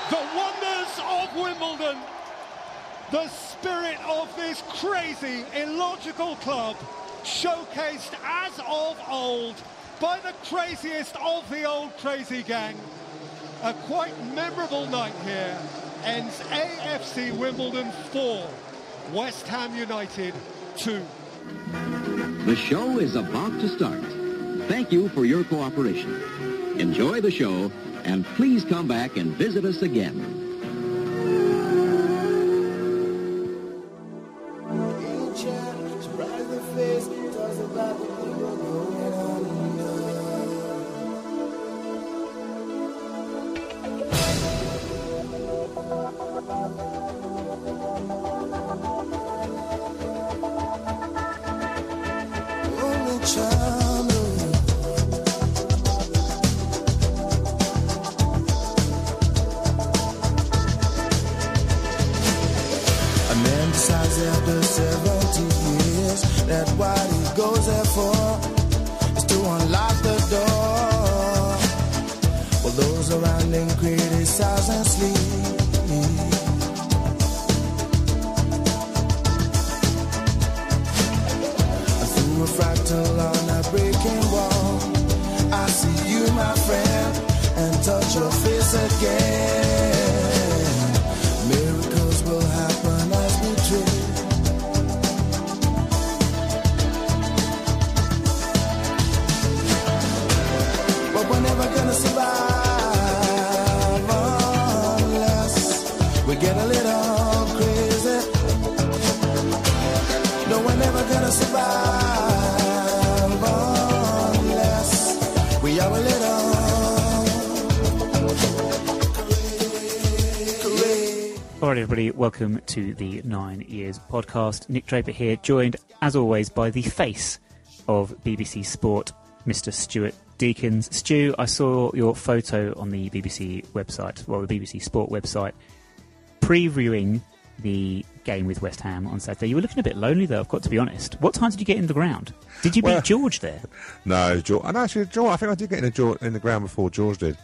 The wonders of Wimbledon, the spirit of this crazy, illogical club, showcased as of old by the craziest of the old crazy gang. A quite memorable night here ends AFC Wimbledon 4, West Ham United 2. The show is about to start. Thank you for your cooperation. Enjoy the show, and please come back and visit us again. After 70 years, that what he goes there for is to unlock the door. While those around him criticize and sleep. Through a fractal on a breaking wall, I see you, my friend, and touch your face again. Miracles will happen as we dream. We're never gonna survive unless we get a little crazy. No, we're never gonna survive unless we are a little crazy. All right, everybody, welcome to the 9 Years podcast. Nick Draper here, joined, as always, by the face of BBC Sport, Mr. Stuart Deakins. Stu, I saw your photo on the BBC website, well, the BBC Sport website, previewing the game with West Ham on Saturday. You were looking a bit lonely, though, I've got to be honest. What time did you get in the ground? Did you beat George there? No, George. And actually, George, I think I did get in the ground before George did.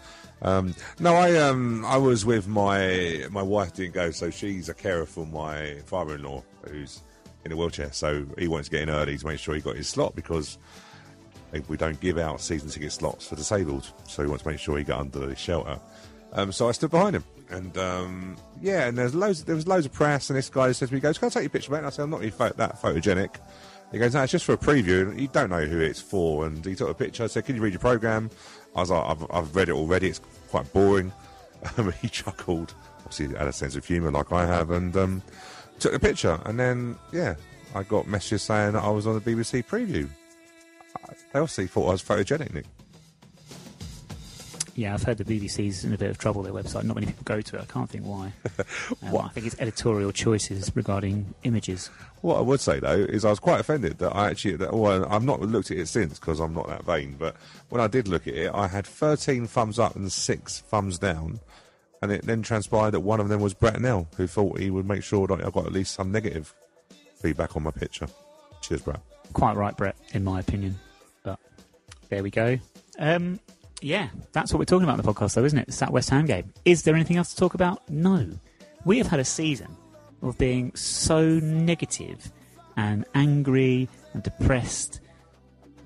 No, I was with my wife didn't go, so she's a carer for my father-in-law who's in a wheelchair. So he wanted to get in early to make sure he got his slot because we don't give out season ticket slots for disabled, so he wants to make sure he got under the shelter. So I stood behind him, and and there was loads of press, and this guy says to me, he goes, "Can I take your picture, mate?" And I said, "I'm not really that photogenic." He goes, "No, it's just for a preview, and you don't know who it's for." And he took a picture. I said, "Can you read your programme?" I was like, I've read it already, it's quite boring. He chuckled, obviously he had a sense of humour like I have, and took a picture, and then, I got messages saying that I was on the BBC preview. They obviously thought I was photogenic, Nick. Yeah, I've heard the BBC's in a bit of trouble, their website. Not many people go to it. I can't think why. I think it's editorial choices regarding images. What I would say, though, is I was quite offended that I've not looked at it since because I'm not that vain, but when I did look at it, I had 13 thumbs up and 6 thumbs down, and it then transpired that one of them was Brett Nell, who thought he would make sure that I got at least some negative feedback on my picture. Cheers, Brett. Quite right, Brett, in my opinion. But there we go. Yeah, that's what we're talking about in the podcast, though, isn't it? It's that West Ham game. Is there anything else to talk about? No. We have had a season of being so negative and angry and depressed.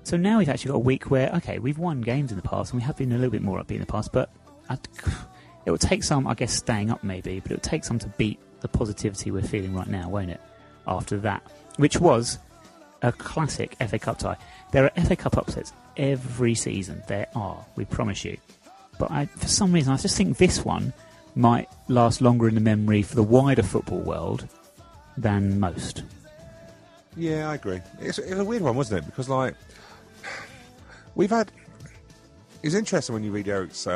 So now we've actually got a week where, okay, we've won games in the past, and we have been a little bit more upbeat in the past, but it will take some, I guess, staying up maybe, but it will take some to beat the positivity we're feeling right now, won't it? After that, which was a classic FA Cup tie. There are FA Cup upsets every season. There are, we promise you. But for some reason, I just think this one might last longer in the memory for the wider football world than most. Yeah, I agree. It's a weird one, wasn't it? Because, like, we've had... It's interesting when you read Eric's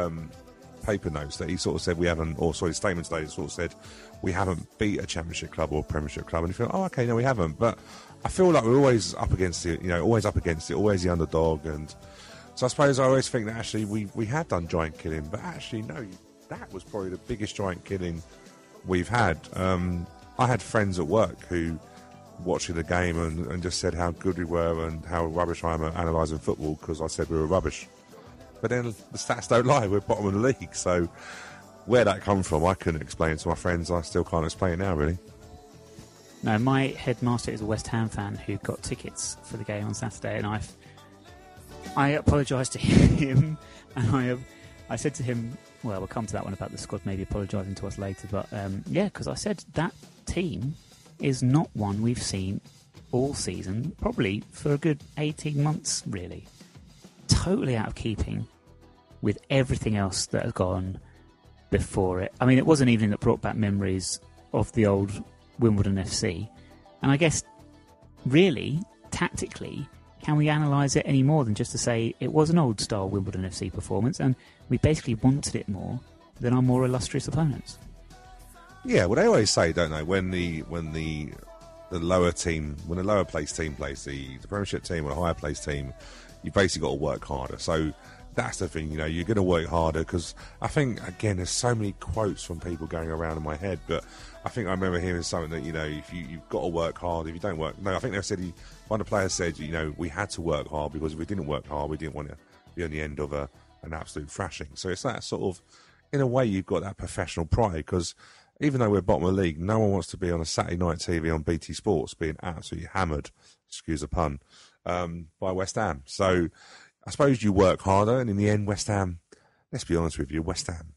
paper notes that he sort of said we haven't... Or, sorry, statement today sort of said we haven't beat a Championship club or a Premiership club. And you feel, oh, okay, no, we haven't. But I feel like we're always up against it, always the underdog. And so I suppose I always think that actually we have done giant killing. But actually, no, that was probably the biggest giant killing we've had. I had friends at work who watching the game and just said how good we were and how rubbish I am at analysing football because I said we were rubbish. But then the stats don't lie, we're bottom of the league. So where that come from, I couldn't explain it to my friends. I still can't explain it now, really. No, my headmaster is a West Ham fan who got tickets for the game on Saturday, and I apologised to him, and I said to him, well, we'll come to that one about the squad maybe apologising to us later, but because I said that team is not one we've seen all season, probably for a good 18 months, really. Totally out of keeping with everything else that has gone before it. I mean, it was an evening that brought back memories of the old Wimbledon FC, and I guess, really, tactically, can we analyse it any more than just to say it was an old-style Wimbledon FC performance, and we basically wanted it more than our more illustrious opponents? Yeah, well, they always say, don't they, when the lower team, when the lower place team plays the Premiership team or the higher place team, you basically got to work harder. So that's the thing, you're going to work harder, because I think, again, there's so many quotes from people going around in my head, but I think I remember hearing something that, if you've got to work hard, if you don't work... No, I think they said, one of the players said, we had to work hard, because if we didn't work hard, we didn't want to be on the end of an absolute thrashing. So it's that sort of, in a way, you've got that professional pride, because even though we're bottom of the league, no one wants to be on a Saturday night TV on BT Sports being absolutely hammered, excuse the pun, by West Ham. So I suppose you work harder, and in the end, West Ham, let's be honest with you, West Ham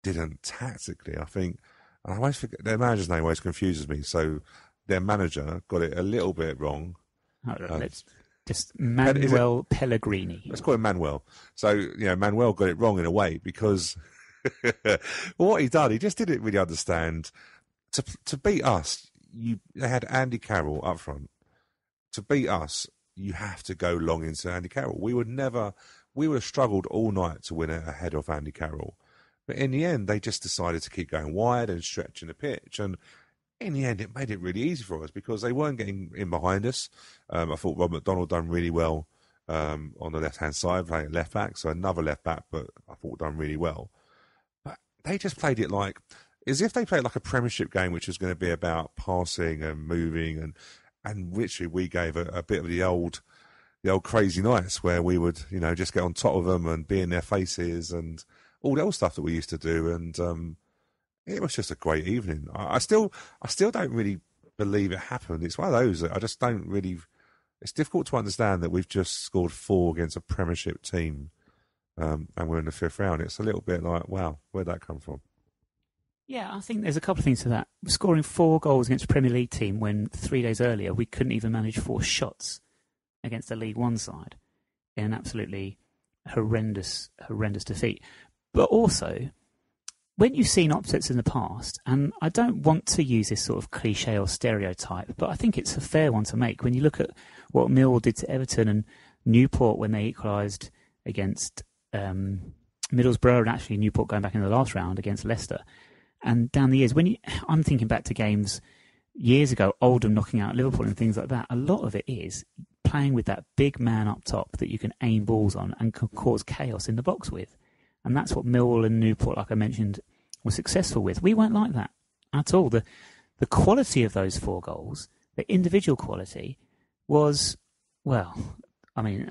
didn't tactically. I think, and I always forget, their manager's name always confuses me, so their manager got it a little bit wrong. Let's just Manuel Pellegrini. Let's call him Manuel. So, Manuel got it wrong in a way, because what he done, he just didn't really understand. To beat us, they had Andy Carroll up front. To beat us, you have to go long into Andy Carroll. We would have struggled all night to win it ahead of Andy Carroll. But in the end, they just decided to keep going wide and stretching the pitch. And in the end, it made it really easy for us, because they weren't getting in behind us. I thought Rob McDonald done really well on the left-hand side, playing left back. So another left back, but I thought done really well. But they just played it as if they played like a Premiership game, which was going to be about passing and moving, and literally we gave a bit of the old crazy nights where we would, just get on top of them and be in their faces and all the old stuff that we used to do. And it was just a great evening. I still don't really believe it happened. It's one of those that I just don't really... It's difficult to understand that we've just scored 4 against a Premiership team, and we're in the 5th round. It's a little bit like, wow, where'd that come from? Yeah, I think there's a couple of things to that. Scoring 4 goals against a Premier League team when 3 days earlier we couldn't even manage 4 shots against a League One side in an absolutely horrendous defeat. But also, when you've seen upsets in the past, and I don't want to use this sort of cliche or stereotype, but I think it's a fair one to make. When you look at what Millwall did to Everton and Newport when they equalised against Middlesbrough, and actually Newport going back in the last round against Leicester, and down the years, I'm thinking back to games years ago, Oldham knocking out Liverpool and things like that, a lot of it is playing with that big man up top that you can aim balls on and can cause chaos in the box with. And that's what Millwall and Newport, like I mentioned, were successful with. We weren't like that at all. The quality of those 4 goals, the individual quality, was, well, I mean,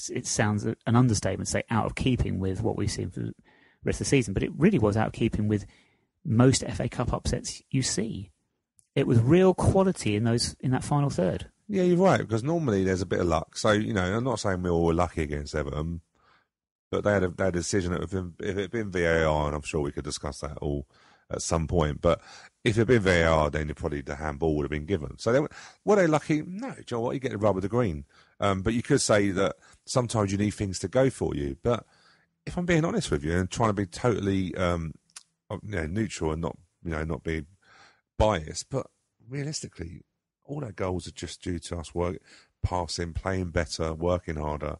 it sounds an understatement to say out of keeping with what we've seen for the rest of the season, but it really was out of keeping with most FA Cup upsets you see. It was real quality in that final third. Yeah, you're right, because normally there's a bit of luck. So, I'm not saying we all were lucky against Everton, but they had a decision that if it had been VAR, and I'm sure we could discuss that all at some point, but if it had been VAR, then probably the handball would have been given. So were they lucky? No, do you know what? You get the rub of the green. But you could say that sometimes you need things to go for you. But if I'm being honest with you and trying to be totally neutral and not be biased, but realistically, all our goals are just due to us passing, playing better, working harder.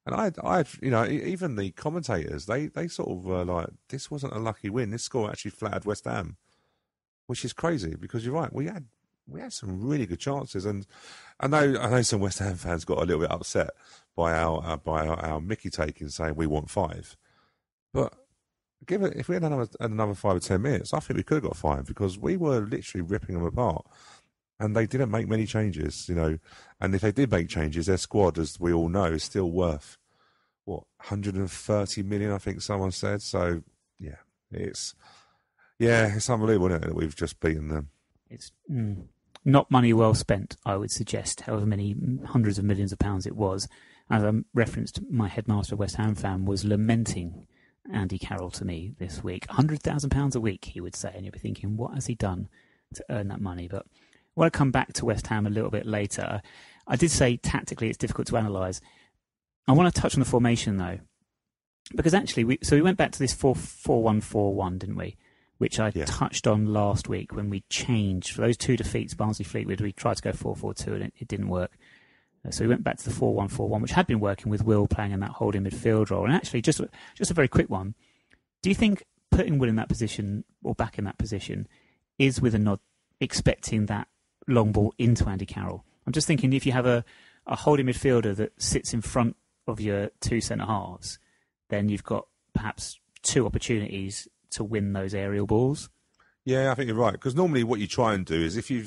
And even the commentators, they sort of were like, this wasn't a lucky win. This score actually flattered West Ham, which is crazy, because you're right, we had some really good chances. And I know some West Ham fans got a little bit upset by our Mickey taking, saying we want 5. But if we had another 5 or 10 minutes, I think we could have got 5, because we were literally ripping them apart. And they didn't make many changes, And if they did make changes, their squad, as we all know, is still worth, 130 million, I think someone said. So, yeah, It's unbelievable, isn't it, that we've just beaten them. It's not money well spent, I would suggest, however many hundreds of millions of pounds it was. As I referenced, my headmaster, West Ham fan, was lamenting Andy Carroll to me this week. £100,000 a week, he would say, and you'd be thinking, what has he done to earn that money? But I want to come back to West Ham a little bit later. I did say tactically it's difficult to analyse. I want to touch on the formation, though, because actually, we went back to this 4-1-4-1, didn't we? Which I touched on last week when we changed. For those two defeats, Barnsley-Fleetwood, we tried to go 4-4-2 and it didn't work. So we went back to the 4-1-4-1, which had been working with Will playing in that holding midfield role. And actually, just a very quick one. Do you think putting Will in that position, or back in that position, is with a nod expecting that long ball into Andy Carroll? I'm just thinking if you have a holding midfielder that sits in front of your two centre-halves, then you've got perhaps two opportunities to win those aerial balls. Yeah, I think you're right. Because normally what you try and do is if you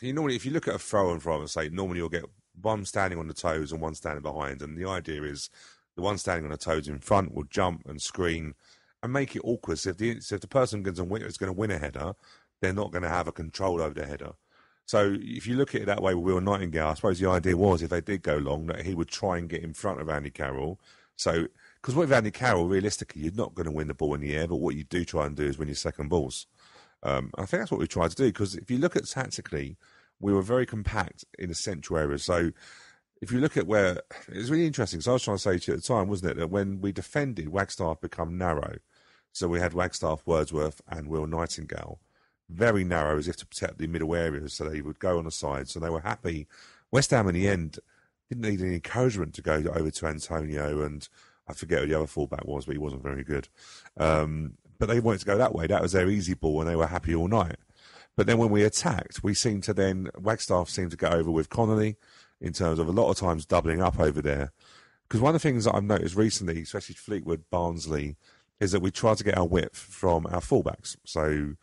look at a throw and for argument's sake, normally you'll get one standing on the toes and one standing behind. And the idea is the one standing on the toes in front will jump and screen and make it awkward. So if the person is going to win a header, they're not going to have a control over the header. So if you look at it that way with Will Nightingale, I suppose the idea was if they did go long, that he would try and get in front of Andy Carroll. So, because with Andy Carroll, realistically, you're not going to win the ball in the air, but what you do try and do is win your second balls. I think that's what we tried to do, because if you look at tactically, we were very compact in the central area. So if you look at where, it's really interesting. So I was trying to say to you at the time, wasn't it, that when we defended, Wagstaff become narrow. So we had Wagstaff, Wordsworth and Will Nightingale. Very narrow, as if to protect the middle areas, so they would go on the side. So they were happy. West Ham, in the end, didn't need any encouragement to go over to Antonio, and I forget who the other fullback was, but he wasn't very good. But they wanted to go that way. That was their easy ball, and they were happy all night. But then when we attacked, Wagstaff seemed to go over with Connolly in terms of a lot of times doubling up over there. Because one of the things that I've noticed recently, especially Fleetwood, Barnsley, is that we try to get our width from our fullbacks. So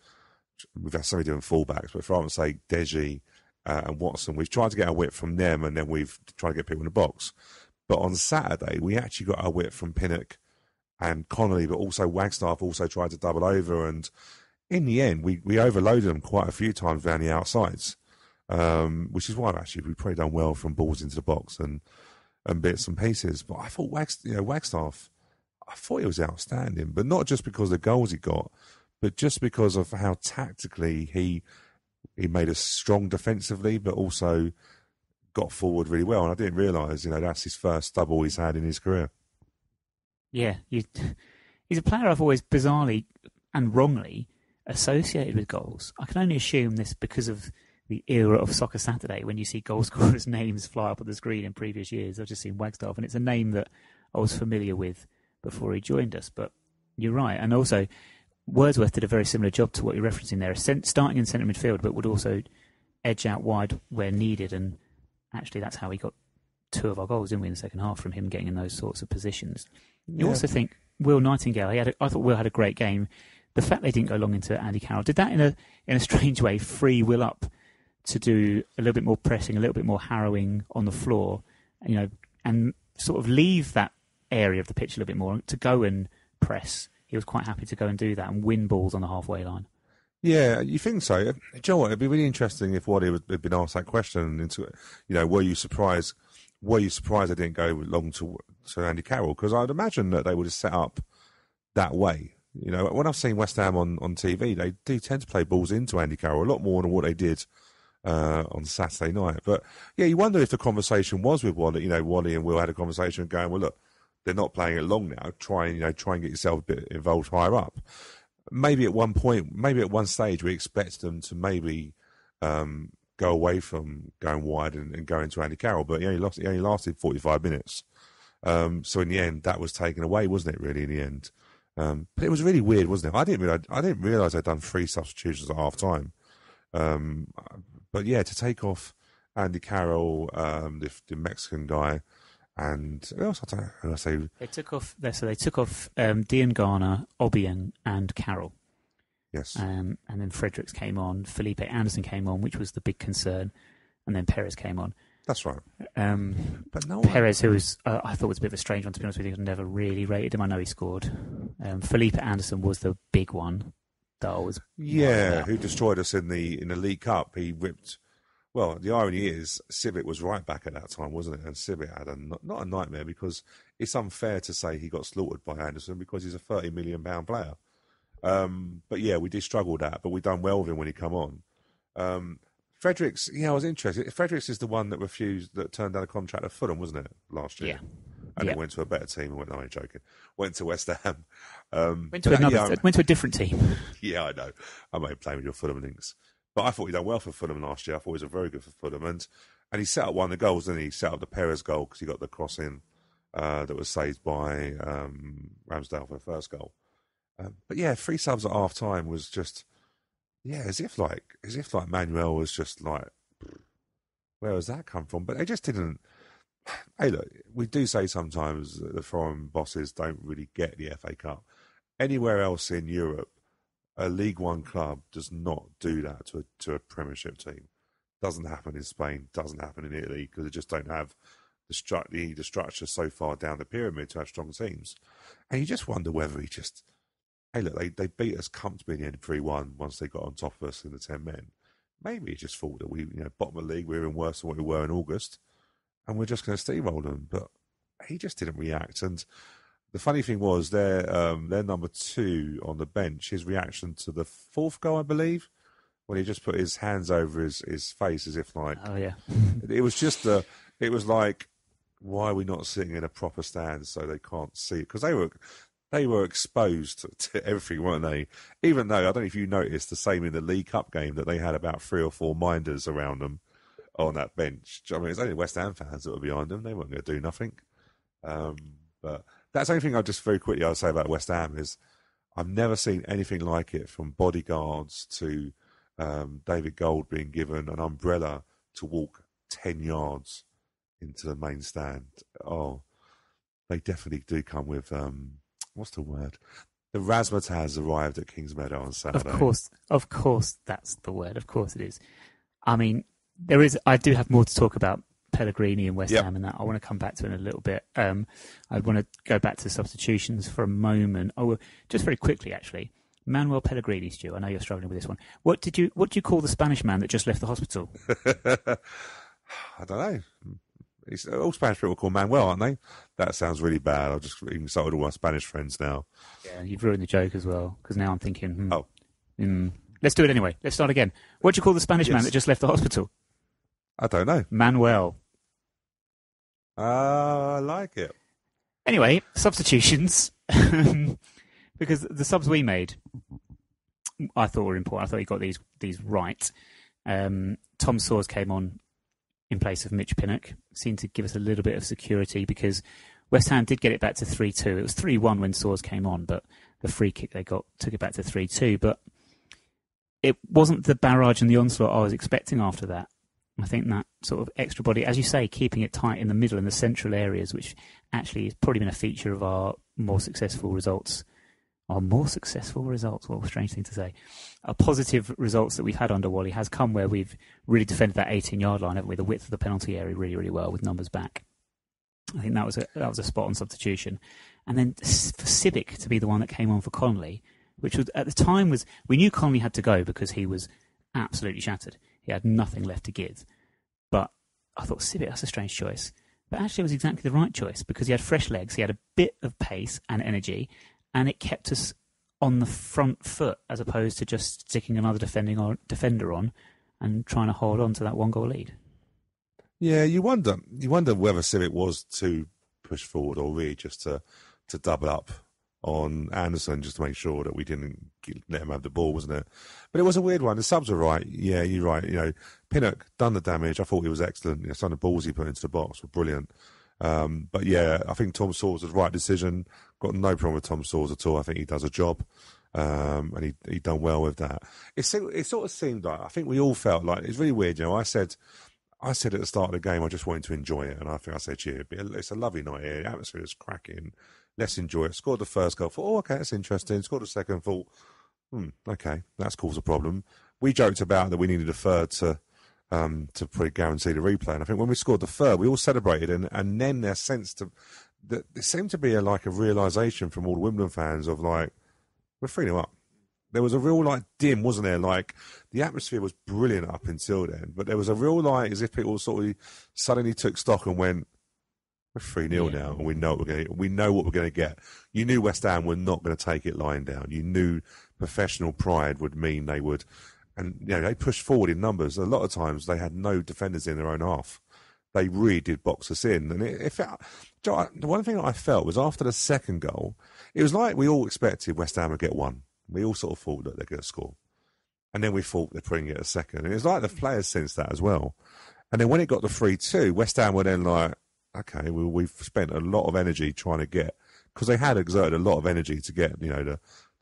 we've had somebody doing fullbacks, but for argument's sake, Deji and Watson, we've tried to get our width from them, and then we've tried to get people in the box. But on Saturday, we actually got our width from Pinnock and Connolly, but also Wagstaff also tried to double over, and in the end, we overloaded them quite a few times around the outsides, which is why actually we've probably done well from balls into the box and bits and pieces. But I thought Wagstaff, I thought he was outstanding, but not just because of the goals he got, but just because of how tactically he made us strong defensively, but also got forward really well. And I didn't realise, that's his first double he's had in his career. Yeah, he's a player I've always bizarrely and wrongly associated with goals. I can only assume this because of the era of Soccer Saturday, when you see goal scorers' names fly up on the screen in previous years. I've just seen Wagstaff, and it's a name that I was familiar with before he joined us. But you're right. And also, Wordsworth did a very similar job to what you're referencing there, starting in centre midfield, but would also edge out wide where needed. And actually, that's how he got two of our goals, didn't we, in the second half, from him getting in those sorts of positions. You also think Will Nightingale, I thought Will had a great game. The fact they didn't go long into Andy Carroll, did that in a strange way free Will up to do a little bit more pressing, a little bit more harrowing on the floor, and sort of leave that area of the pitch a little bit more to go and press? He was quite happy to go and do that and win balls on the halfway line. Yeah, you think so? Do you know what? It'd be really interesting if Waddy had been asked that question. Were you surprised? Were you surprised they didn't go long to Andy Carroll? Because I'd imagine that they would have set up that way. When I've seen West Ham on TV, they do tend to play balls into Andy Carroll a lot more than what they did on Saturday night. But yeah, you wonder if the conversation was with Waddy. Waddy and Will had a conversation going, well, look, they're not playing it long now. Try and get yourself a bit involved higher up. Maybe at one stage, we expect them to maybe go away from going wide and go into Andy Carroll, but he only lasted 45 minutes. So in the end, that was taken away, wasn't it? Really, in the end, but it was really weird, wasn't it? I didn't realise they'd done 3 substitutions at half time. But yeah, to take off Andy Carroll, the Mexican guy. And who else? I don't know who I say. They took off. They took off Dean Garner, Obiang, and Carroll. Yes. And then Fredericks came on. Felipe Anderson came on, which was the big concern. And then Perez came on. That's right. But no Perez, who was I thought was a bit of a strange one, to be honest with you. I never really rated him. I know he scored. Felipe Anderson was the big one that I was. Who destroyed us in the League Cup. He ripped. Well, the irony is, Civic was right back at that time, wasn't it? And Civic had not a nightmare, because it's unfair to say he got slaughtered by Anderson because he's a £30 million player. But yeah, we did struggle with that, but we done well with him when he come on. Fredericks, I was interested. Fredericks is the one that turned down a contract at Fulham, wasn't it, last year? Yeah. And he went to a better team and I'm joking. Went to West Ham. Went to a different team. Yeah, I know. I may play with your Fulham links. But I thought he done well for Fulham last year. I thought he was very good for Fulham. And he set up one of the goals, didn't he? He set up the Perez goal because he got the cross in that was saved by Ramsdale for the first goal. But yeah, 3 subs at half time was just, as if Manuel was just like, where has that come from? But they just didn't. Hey, look, we do say sometimes that the foreign bosses don't really get the FA Cup. Anywhere else in Europe, a League One club does not do that to a Premiership team. Doesn't happen in Spain. Doesn't happen in Italy, because they just don't have the structure so far down the pyramid to have strong teams. And you just wonder whether he just. Hey, look, they beat us comfortably in the end 3-1 once they got on top of us in the 10 men. Maybe he just thought that we, bottom of the league, we were even worse than what we were in August, and we're just going to steamroll them. But he just didn't react. And the funny thing was, their number 2 on the bench, his reaction to the 4th goal, I believe, when he just put his hands over his face as if like... Oh, yeah. It was just it was like, why are we not sitting in a proper stand so they can't see it? Because they were exposed to everything, weren't they? Even though, I don't know if you noticed, the same in the League Cup game, that they had about 3 or 4 minders around them on that bench. I mean, it's only West Ham fans that were behind them. They weren't going to do nothing. But that's the only thing I'll say about West Ham is I've never seen anything like it, from bodyguards to David Gold being given an umbrella to walk 10 yards into the main stand. Oh, they definitely do come with... what's the word? The razzmatazz arrived at Kingsmeadow on Saturday. Of course, that's the word. Of course it is. I mean, I do have more to talk about Pellegrini and West Ham and that. I want to come back to it in a little bit. I want to go back to substitutions for a moment. Oh, just very quickly, actually. Manuel Pellegrini, Stu, I know you're struggling with this one. What do you call the Spanish man that just left the hospital? I don't know. All Spanish people call Manuel, aren't they? That sounds really bad. I've just even started all my Spanish friends now. Yeah, you've ruined the joke as well, because now I'm thinking, let's do it anyway. Let's start again. What do you call the Spanish man that just left the hospital? I don't know. Manuel. I like it. Anyway, substitutions. Because the subs we made, I thought were important. I thought you got these right. Tom Sawers came on in place of Mitch Pinnock. Seemed to give us a little bit of security, because West Ham did get it back to 3-2. It was 3-1 when Sawers came on, but the free kick they got took it back to 3-2. But it wasn't the barrage and the onslaught I was expecting after that. I think that sort of extra body, as you say, keeping it tight in the middle and the central areas, which actually has probably been a feature of our more successful results. What a strange thing to say. Our positive results that we've had under Wally has come where we've really defended that 18-yard line, haven't we? The width of the penalty area really, really well with numbers back. I think that was a spot on substitution. And then for Civic to be the one that came on for Connolly, which was at the time we knew Connolly had to go because he was absolutely shattered. He had nothing left to give. But I thought, Civic, that's a strange choice. But actually it was exactly the right choice, because he had fresh legs, he had a bit of pace and energy, and it kept us on the front foot as opposed to just sticking another defender on and trying to hold on to that 1-goal lead. Yeah, you wonder whether Civic was to push forward or really just to double up on Anderson just to make sure that we didn't let him have the ball, wasn't it? But it was a weird one. The subs were right. Yeah, you're right. Pinnock done the damage. I thought he was excellent. Some of the balls he put into the box were brilliant. But yeah, I think Tom Sawers was the right decision. Got no problem with Tom Sawers at all. I think he does a job, and he done well with that. It sort of seemed like, I think we all felt like, it's really weird. I said at the start of the game I just wanted to enjoy it, and I think I said to you, it's a lovely night here. The atmosphere is cracking. Let's enjoy it. Scored the first goal. Thought, okay, that's interesting. Scored the second. Thought, okay, that's caused a problem. We joked about that we needed a third to to probably guarantee the replay. And I think when we scored the third, we all celebrated, and then there seemed to be a realisation from all the Wimbledon fans of like, we're 3-0 up. There was a real dim, wasn't there? Like the atmosphere was brilliant up until then, but there was a real as if people sort of suddenly took stock and went, we're 3-0 now, and we know what we're going to get. You knew West Ham were not going to take it lying down. You knew professional pride would mean they would, and they pushed forward in numbers. A lot of times they had no defenders in their own half. They really did box us in, and it felt. The one thing I felt was after the second goal, it was like we all expected West Ham would get one. We all sort of thought that they're going to score. And then we thought they're putting it a second. And it was like the players sensed that as well. And then when it got to 3-2, West Ham were then like, okay, we've spent a lot of energy trying to get, because they had exerted a lot of energy to get, the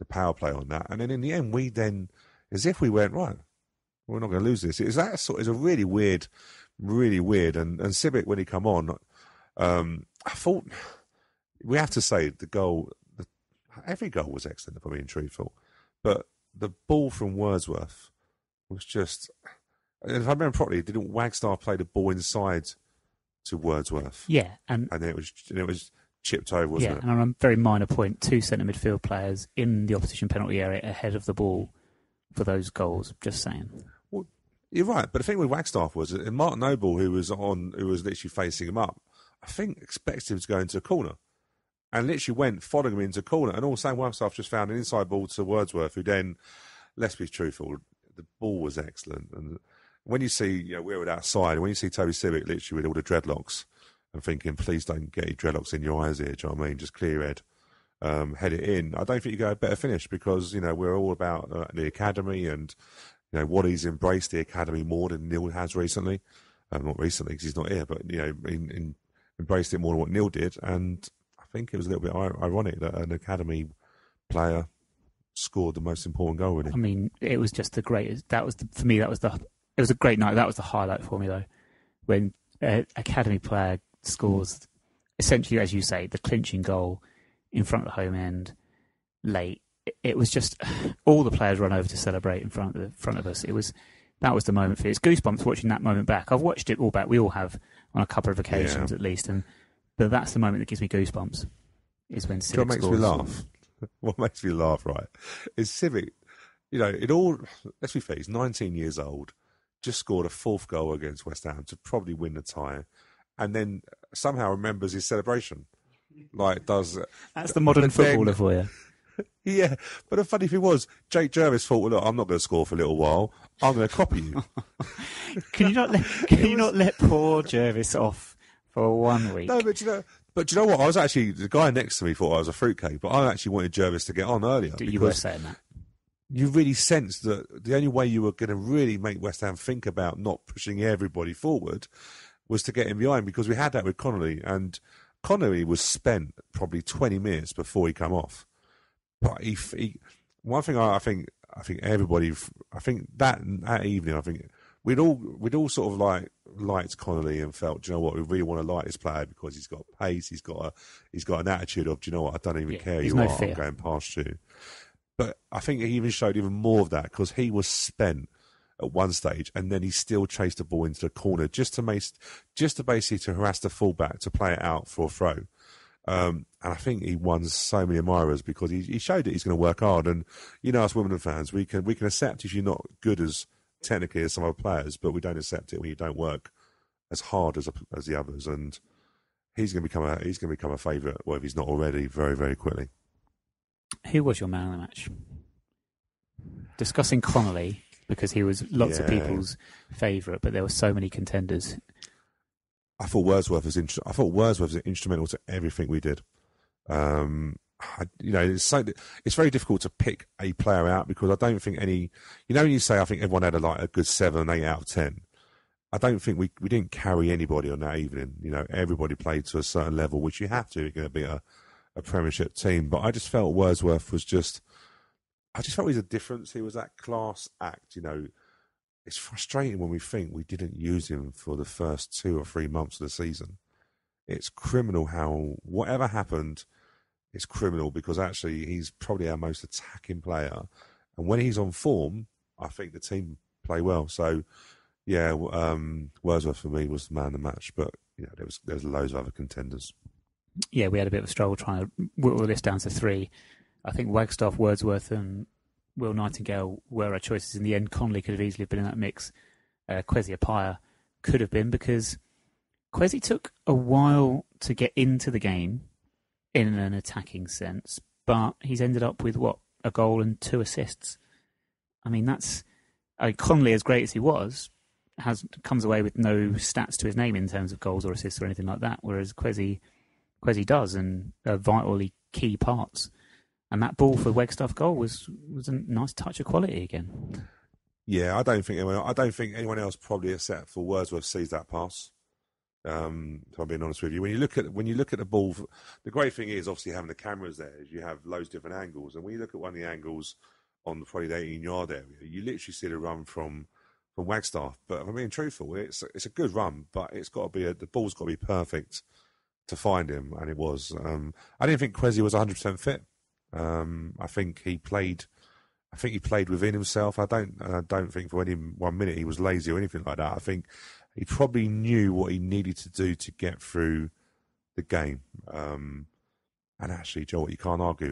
power play on that. And then in the end, we then, as if we went, right, we're not going to lose this. It was a really weird. And Civic, when he come on, I thought, we have to say the goal, every goal was excellent, if I'm being truthful. But the ball from Wordsworth was just, if I remember properly, didn't Wagstaff play the ball inside to Wordsworth? Yeah. And then it was chipped over, wasn't it? And on a very minor point, 2 centre midfield players in the opposition penalty area ahead of the ball for those goals, just saying. Well, you're right, but the thing with Wagstaff was that Martin Noble, who was literally facing him up, I think expected him to go into a corner. And literally went following him into corner. And all of a sudden, Wagstaff just found an inside ball to Wordsworth, who then, let's be truthful, the ball was excellent. And when you see, we're with outside, when you see Toby Civic literally with all the dreadlocks and thinking, please don't get your dreadlocks in your eyes here, do you know what I mean? Just clear head, head it in. I don't think you go a better finish because, we're all about the academy and, what he's embraced the academy more than Neil has recently. Not recently because he's not here, but, embraced it more than what Neil did. And I think it was a little bit ironic that an academy player scored the most important goal in it. I mean, it was just the greatest. For me, it was a great night. That was the highlight for me, though, when an academy player scores, essentially, as you say, the clinching goal in front of the home end late. It was just all the players run over to celebrate in front of us. That was the moment for me. It's goosebumps watching that moment back. I've watched it all back. We all have on a couple of occasions at least, but that's the moment that gives me goosebumps. Is when Civic makes me laugh. What makes me laugh, right, is Civic. It all. Let's be fair. He's 19 years old. Just scored a 4th goal against West Ham to probably win the tie, and then somehow remembers his celebration. That's the modern footballer for you. Yeah, but the funny thing was, Jake Jervis thought, well, look, I'm not going to score for a little while. I'm going to copy you. Can you not let poor Jervis off for 1 week? No, but you know what? I was actually, the guy next to me thought I was a fruitcake, but I actually wanted Jervis to get on earlier. You were saying that. You really sensed that the only way you were going to really make West Ham think about not pushing everybody forward was to get him behind, because we had that with Connolly, and Connolly was spent probably 20 minutes before he come off. But one thing I think everybody, I think that evening, I think we'd all sort of liked Connolly and felt, do you know what, we really want to like this player because he's got pace, he's got an attitude of, do you know what, I don't even care you are, I'm going past you. But I think he even showed even more of that because he was spent at one stage, and then he still chased the ball into the corner just to basically to harass the fullback to play it out for a throw. And I think he won so many admirers because he showed that he's going to work hard. And us Wimbledon fans, we can accept if you're not good as technically as some other players, but we don't accept it when you don't work as hard as the others. And he's going to become a favourite, well, if he's not already, very, very quickly. Who was your man of the match? Discussing Connolly, because he was lots of people's favourite, but there were so many contenders. I thought Wordsworth was instrumental to everything we did. It's very difficult to pick a player out because I don't think any. When you say I think everyone had a good 7, 8 out of 10. I don't think we didn't carry anybody on that evening. Everybody played to a certain level, which you have to. You're going to be a Premiership team, but I just felt Wordsworth was just. I just felt he was a difference. He was that class act. It's frustrating when we think we didn't use him for the first 2 or 3 months of the season. It's criminal how whatever happened, it's criminal because actually he's probably our most attacking player. And when he's on form, I think the team play well. So, Yeah, Wordsworth for me was the man of the match, but there's loads of other contenders. Yeah, we had a bit of a struggle trying to whittle the list down to 3. I think Wagstaff, Wordsworth, and Will Nightingale were our choices. In the end, Connolly could have easily been in that mix. Kwesi Appiah could have been, because Kwesi took a while to get into the game in an attacking sense, but he's ended up with, a goal and 2 assists. I mean, Connolly, as great as he was, comes away with no stats to his name in terms of goals or assists or anything like that, whereas Kwesi does, and vitally key parts. And that ball for Wagstaff goal was a nice touch of quality again. Yeah, I don't think anyone else, probably except for Wordsworth, sees that pass. If I'm being honest with you, when you look at the ball, the great thing is obviously having the cameras there. Is you have loads of different angles, and when you look at one of the angles on probably the 18-yard area, you literally see the run from Wagstaff. But if I'm being truthful, it's a good run, but it's got to be the ball's got to be perfect to find him, and it was. I didn't think Kwesi was 100% fit. I think he played within himself. I don't think for any 1 minute he was lazy or anything like that. I think he probably knew what he needed to do to get through the game. And actually, Joe, you can't argue.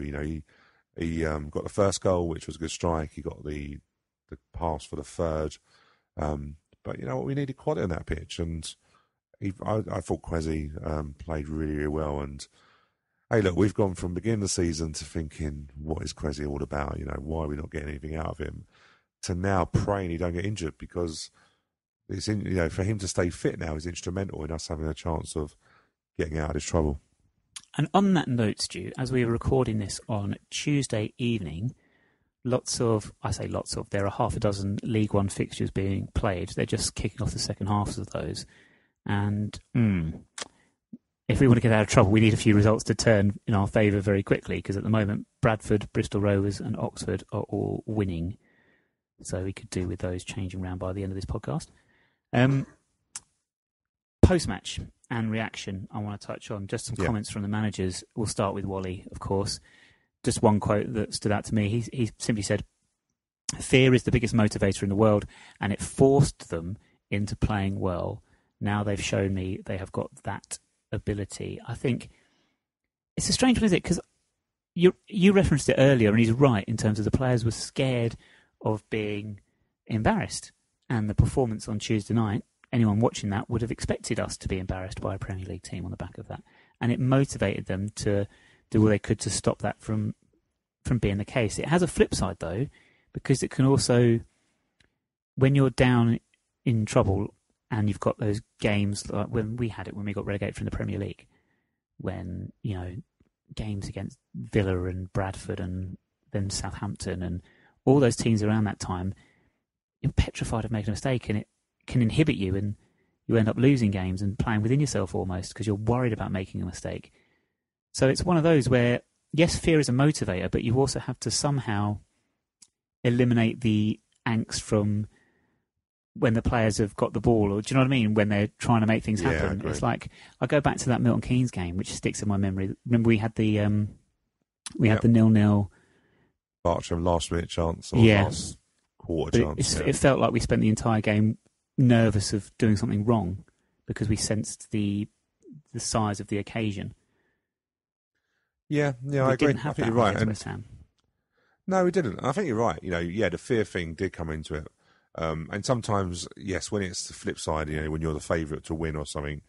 He got the first goal, which was a good strike. He got the pass for the third. But you know what? We needed quality on that pitch, and I thought Kwesi played really, really well. And hey, look, we've gone from beginning of the season to thinking, what is Kwesi all about? Why are we not getting anything out of him? To now praying he don't get injured, because it's for him to stay fit now is instrumental in us having a chance of getting out of this trouble. And on that note, Stu, as we are recording this on Tuesday evening, there are half a dozen League One fixtures being played. They're just kicking off the second halves of those. And if we want to get out of trouble, we need a few results to turn in our favour very quickly, because at the moment, Bradford, Bristol Rovers and Oxford are all winning. So we could do with those changing around by the end of this podcast. Post-match and reaction, I want to touch on just some comments from the managers. We'll start with Wally, of course. Just one quote that stood out to me. He simply said, "Fear is the biggest motivator in the world, and it forced them into playing well. Now they've shown me they have got that ability." I think it's a strange one, isn't it? Because you referenced it earlier, and he's right in terms of the players were scared of being embarrassed. And the performance on Tuesday night, anyone watching that would have expected us to be embarrassed by a Premier League team on the back of that. And it motivated them to do what they could to stop that from being the case. It has a flip side, though, because it can also, when you're down in trouble and you've got those games like when we got relegated from the Premier League, when, games against Villa and Bradford and then Southampton and all those teams around that time, you're petrified of making a mistake, and it can inhibit you, and you end up losing games and playing within yourself almost because you're worried about making a mistake. So it's one of those where, yes, fear is a motivator, but you also have to somehow eliminate the angst from when the players have got the ball, or do you know what I mean, when they're trying to make things happen. Yeah, it's like, I go back to that Milton Keynes game, which sticks in my memory. Remember we had the 0-0 Bartram last-minute chance, or last quarter chance. It felt like we spent the entire game nervous of doing something wrong because we sensed the size of the occasion. Yeah, I agree. I think you're right. West Ham. No, we didn't. I think you're right. The fear thing did come into it. And sometimes, yes, when it's the flip side, when you're the favourite to win or something,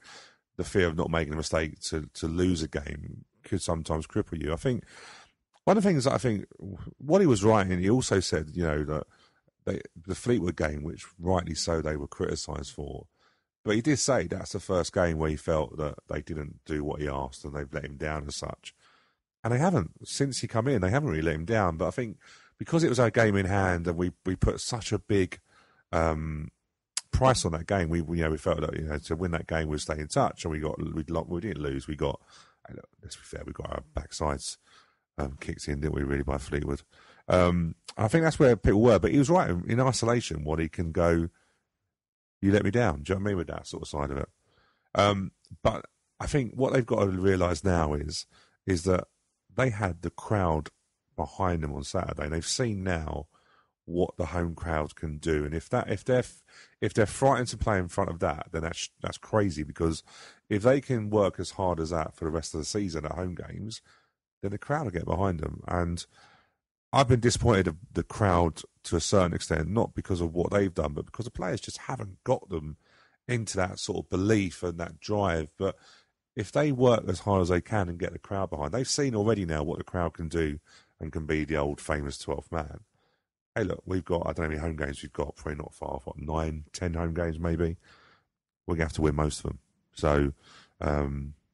the fear of not making a mistake to lose a game could sometimes cripple you. I think one of the things that I think what he was right in, he also said, that the Fleetwood game, which rightly so they were criticised for, but he did say that's the first game where he felt that they didn't do what he asked and they've let him down as such. And they haven't. Since he come in, they haven't really let him down. But I think because it was our game in hand and we put such a big price on that game, we felt that to win that game we'd stay in touch, and we didn't lose. Let's be fair, we got our backsides kicked in, didn't we, really, by Fleetwood. I think that's where people were, but he was right. In isolation, what he can go, you let me down. Do you know what I mean, with that sort of side of it? But I think what they've got to realise now is that they had the crowd behind them on Saturday, and they've seen now what the home crowd can do, and if they're frightened to play in front of that, then that's crazy, because if they can work as hard as that for the rest of the season at home games, then the crowd will get behind them. And I've been disappointed of the crowd to a certain extent, not because of what they've done, but because the players just haven't got them into that sort of belief and that drive. But if they work as hard as they can and get the crowd behind, they've seen already now what the crowd can do and can be the old famous 12th man. Hey, look, we've got, I don't know how many home games we've got, probably not far, 9, 10 home games maybe. We're going to have to win most of them. So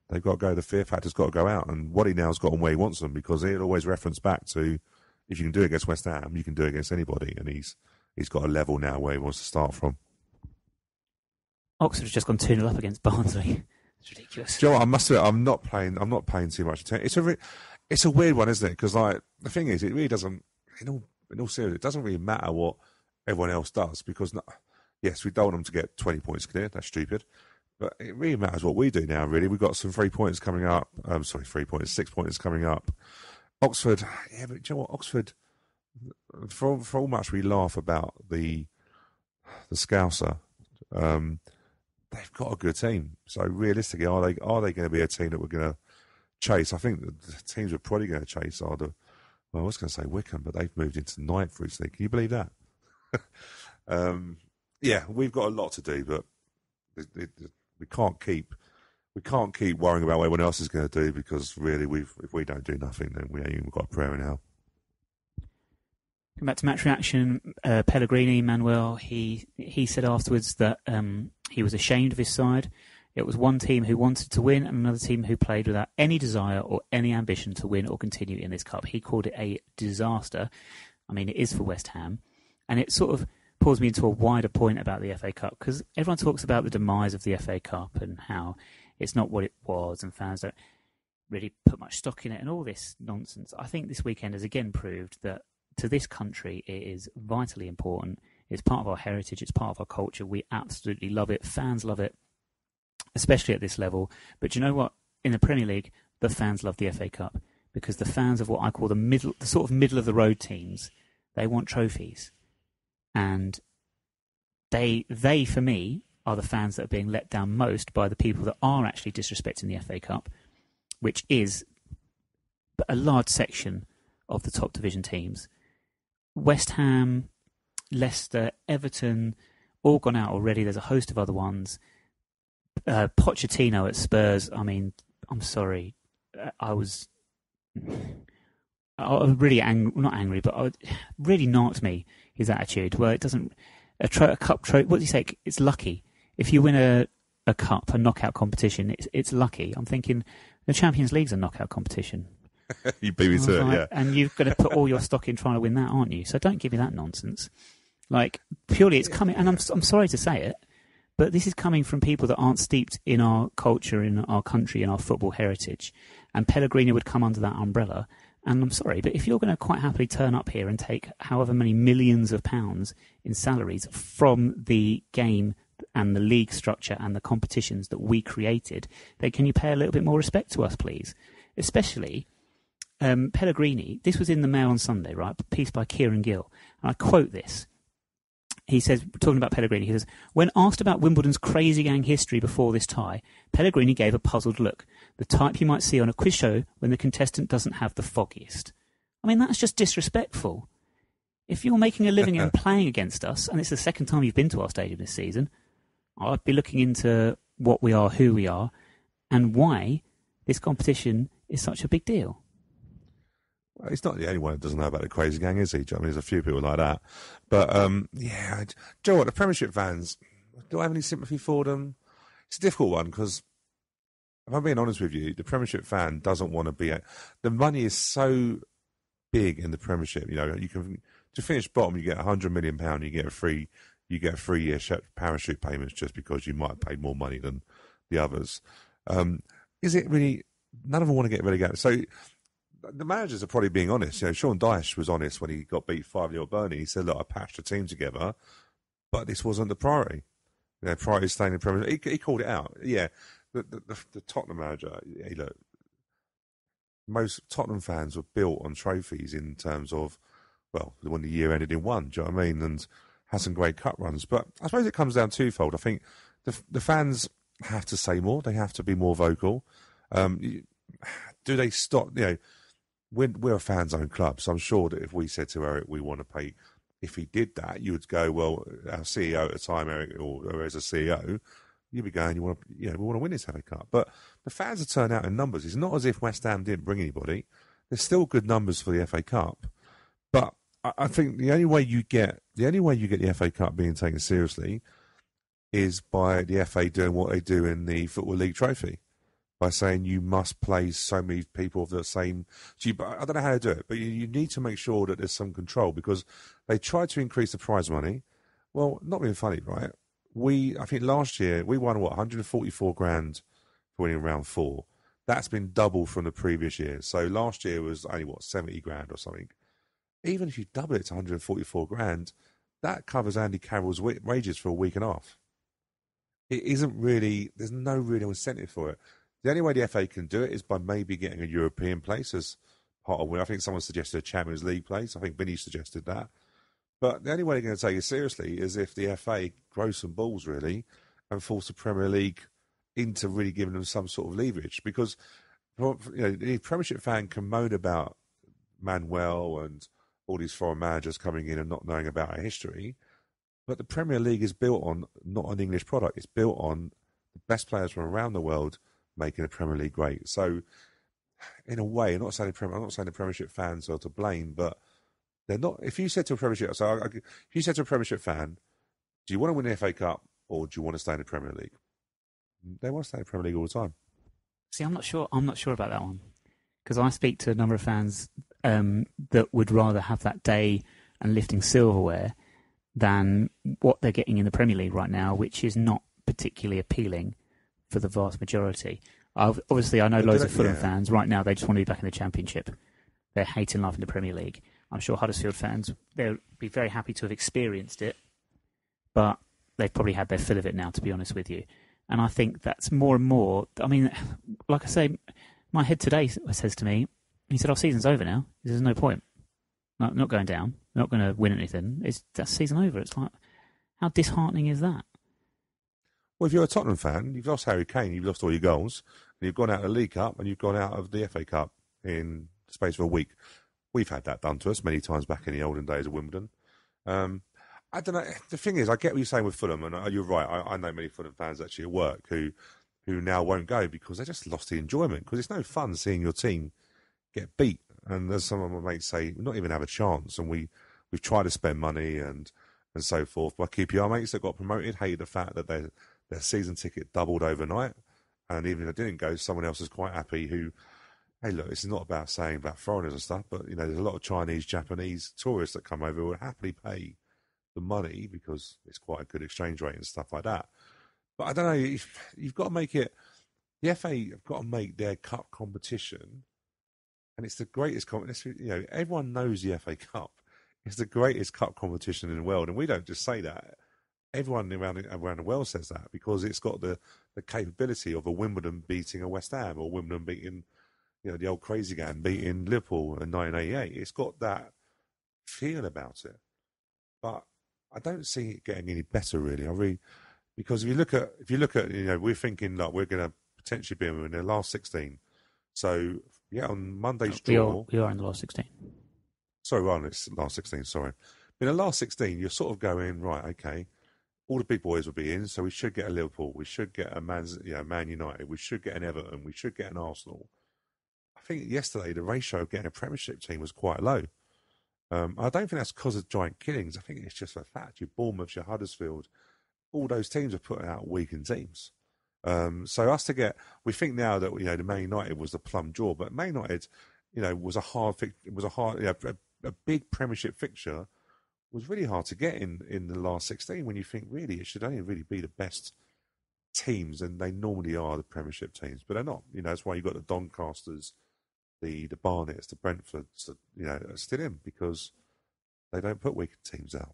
they've got to go, the fear factor's got to go out. And Waddy now's got them where he wants them, because he'll always reference back to, if you can do it against West Ham, you can do it against anybody. And he's got a level now where he wants to start from. Oxford has just gone 2-0 up against Barnsley. It's ridiculous. Joe, I must admit, I'm not paying too much attention. It's a weird one, isn't it? Because like the thing is, it really doesn't. In all seriousness, it doesn't really matter what everyone else does, because yes, we don't want them to get 20 points clear. That's stupid. But it really matters what we do now. Really, we've got some 3 points coming up. 6 points coming up. Oxford, yeah, but do you know what? Oxford, for all much we laugh about the Scouser, they've got a good team. So realistically, are they going to be a team that we're going to chase? I think the teams we're probably going to chase are I was going to say Wickham, but they've moved into ninth recently. Can you believe that? Yeah, we've got a lot to do, but we can't keep worrying about what everyone else is going to do, because really, if we don't do nothing, then we ain't even got a prayer in hell. Come back to match reaction. Pellegrini, Manuel, he said afterwards that he was ashamed of his side. It was one team who wanted to win and another team who played without any desire or any ambition to win or continue in this cup. He called it a disaster. I mean, it is for West Ham. And it sort of pulls me into a wider point about the FA Cup, because everyone talks about the demise of the FA Cup and how it's not what it was and fans don't really put much stock in it and all this nonsense. I think this weekend has again proved that to this country it is vitally important. It's part of our heritage. It's part of our culture. We absolutely love it. Fans love it, especially at this level. But you know what? In the Premier League, the fans love the FA Cup, because the fans of what I call the sort of middle of the road teams, they want trophies. And they for me, are the fans that are being let down most by the people that are actually disrespecting the FA Cup, which is a large section of the top division teams. West Ham, Leicester, Everton, all gone out already. There's a host of other ones. Pochettino at Spurs, I mean, I'm sorry. I was really not angry, but it really knocked me, his attitude. Well, it doesn't... A cup trophy, what do you say? It's lucky. If you win a cup, a knockout competition, it's lucky. I'm thinking the Champions League's a knockout competition. You beat me to it, yeah. And you've got to put all your stock in trying to win that, aren't you? So don't give me that nonsense. Like, purely it's coming, and I'm sorry to say it, but this is coming from people that aren't steeped in our culture, in our country, in our football heritage. And Pellegrini would come under that umbrella. And I'm sorry, but if you're going to quite happily turn up here and take however many millions of pounds in salaries from the game and the league structure and the competitions that we created, then can you pay a little bit more respect to us, please? Especially Pellegrini. This was in the Mail on Sunday, right? A piece by Kieran Gill. And I quote this. He says, talking about Pellegrini, he says, when asked about Wimbledon's crazy gang history before this tie, Pellegrini gave a puzzled look, the type you might see on a quiz show when the contestant doesn't have the foggiest. I mean, that's just disrespectful. If you're making a living and playing against us, and it's the second time you've been to our stadium this season, I'd be looking into what we are, who we are, and why this competition is such a big deal. Well, he's not the only one who doesn't know about the crazy gang, is he? I mean, there's a few people like that. But, yeah, do you know what? The Premiership fans, do I have any sympathy for them? It's a difficult one, because if I'm being honest with you, the Premiership fan doesn't want to be... The money is so big in the Premiership. You know, you can... To finish bottom, you get £100 million, you get a 3-year parachute payments just because you might have paid more money than the others. Is it really... None of them want to get relegated. So... The managers are probably being honest. You know, Sean Dyche was honest when he got beat 5-0 at Burnley. He said, look, I patched the team together, but this wasn't the priority. You know, priority is staying in the Premier League. He called it out. Yeah, the Tottenham manager, hey, look, most Tottenham fans were built on trophies in terms of well, when the year ended in 1, do you know what I mean? And had some great cup runs. But I suppose it comes down twofold. I think the fans have to say more. They have to be more vocal. Do they stop? We're a fans-owned club, so I'm sure that if we said to Eric we want to pay, if he did that, you would go, well, our CEO at the time, Eric, or as a CEO, you'd be going, we want to win this FA Cup. But the fans have turned out in numbers. It's not as if West Ham didn't bring anybody. There's still good numbers for the FA Cup. But I think the only way you get the FA Cup being taken seriously is by the FA doing what they do in the Football League Trophy, by saying you must play so many people of the same. I don't know how to do it, but you need to make sure that there's some control, because they tried to increase the prize money. Well, not being funny, right? I think last year we won 144 grand for winning round 4. That's been double from the previous year. So last year was only 70 grand or something. Even if you double it to 144 grand, that covers Andy Carroll's wages for a week and a half. It isn't really. There's no real incentive for it. The only way the FA can do it is by maybe getting a European place as part of it. I think someone suggested a Champions League place. I think Vinny suggested that. But the only way they're going to take it seriously is if the FA grow some balls, really, and force the Premier League into really giving them some sort of leverage. Because the Premiership fan can moan about Manuel and all these foreign managers coming in and not knowing about our history. But the Premier League is built on not an English product. It's built on the best players from around the world making the Premier League great. So, in a way, I'm not saying the Premiership fans are to blame, but they're not. If you said to a Premiership fan, "Do you want to win the FA Cup or do you want to stay in the Premier League?" They want to stay in the Premier League all the time. See, I'm not sure about that one, because I speak to a number of fans that would rather have that day and lifting silverware than what they're getting in the Premier League right now, which is not particularly appealing for the vast majority. Obviously, I know loads of Fulham fans right now, they just want to be back in the Championship. They're hating life in the Premier League. I'm sure Huddersfield fans, they'll be very happy to have experienced it, but they've probably had their fill of it now, to be honest with you. And I think that's more and more. I mean, like I say, my head today says to me, he said, our season's over now. There's no point. Not going down. We're not going to win anything. That's season over. It's like, how disheartening is that? Well, if you're a Tottenham fan, you've lost Harry Kane, you've lost all your goals, and you've gone out of the League Cup, and you've gone out of the FA Cup in the space of a week. We've had that done to us many times back in the olden days of Wimbledon. I don't know. The thing is, I get what you're saying with Fulham, and you're right. I know many Fulham fans actually at work who now won't go because they just lost the enjoyment. Because it's no fun seeing your team get beat, and as some of my mates say, not even have a chance. And we've tried to spend money and so forth. But QPR mates that got promoted hated the fact that their season ticket doubled overnight, and even if it didn't go, someone else is quite happy. Who, hey, look, this is not about saying about foreigners and stuff, but there's a lot of Chinese, Japanese tourists that come over who would happily pay the money because it's quite a good exchange rate and stuff like that. But I don't know, you've got to make it. The FA have got to make their cup competition, and it's the greatest competition. Everyone knows the FA Cup. It's the greatest cup competition in the world, and we don't just say that. Everyone around the world says that because it's got the capability of a Wimbledon beating a West Ham, or Wimbledon beating, the old crazy gang beating Liverpool in 1988. It's got that feel about it, but I don't see it getting any better really. Because if you look at, we're thinking like we're going to potentially be in the last 16. So on Monday's draw, we are in the last 16. Sorry, we're on this last 16. Sorry, in the last 16, you're sort of going right. Okay, all the big boys will be in, so we should get a Liverpool, we should get a Man United, we should get an Everton, we should get an Arsenal. I think yesterday the ratio of getting a Premiership team was quite low. I don't think that's because of giant killings. I think it's just a fact. Your Bournemouth, your Huddersfield, all those teams are putting out weakened teams. So us to get, we think now that the Man United was the plum jaw, but Man United, was a big Premiership fixture. Was really hard to get in the last 16 when you think really it should only really be the best teams, and they normally are the Premiership teams, but they're not. That's why you've got the Doncasters, the Barnets, the Brentfords, are still in because they don't put weaker teams out.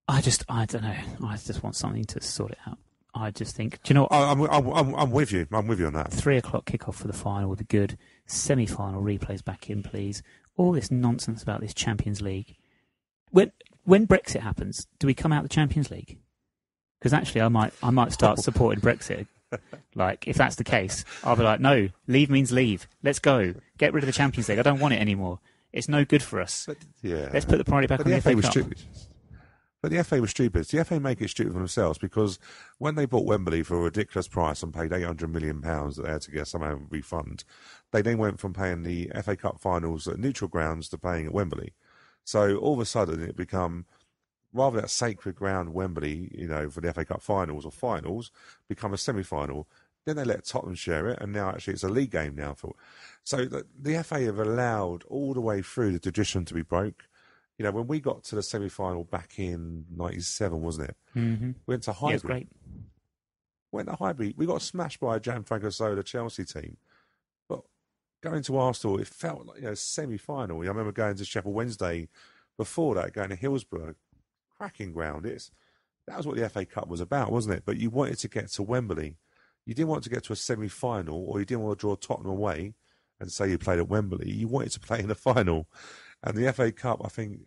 I don't know. I just want something to sort it out. I just think, do you know what? I'm with you. I'm with you on that. 3:00 kickoff for the final would be good. Semi-final replays back in, please. all this nonsense about this Champions League. When Brexit happens, do we come out of the Champions League? Because actually, I might start supporting Brexit. Like, if that's the case, I'll be like, no, leave means leave. Let's go. Get rid of the Champions League. I don't want it anymore. It's no good for us. But, yeah. Let's put the priority back on the FA Cup. Stupid. But the FA was stupid. The FA make it stupid for themselves because when they bought Wembley for a ridiculous price and paid £800 million that they had to get somehow refund, they then went from paying the FA Cup finals at neutral grounds to paying at Wembley. So all of a sudden it become, rather that sacred ground Wembley, for the FA Cup finals or finals, become a semi-final. Then they let Tottenham share it, and now actually it's a league game now. So the FA have allowed all the way through the tradition to be broke. When we got to the semi-final back in '97, wasn't it? Mm-hmm. We went to Highbury. Yeah, it's great. Went to Highbury. We got smashed by a Gianfranco Zola Chelsea team. But going to Arsenal, it felt like semi-final. I remember going to Sheffield Wednesday before that, going to Hillsborough. Cracking ground. That was what the FA Cup was about, wasn't it? But you wanted to get to Wembley. You didn't want to get to a semi-final, or you didn't want to draw Tottenham away and say you played at Wembley. You wanted to play in the final. And the FA Cup, I think,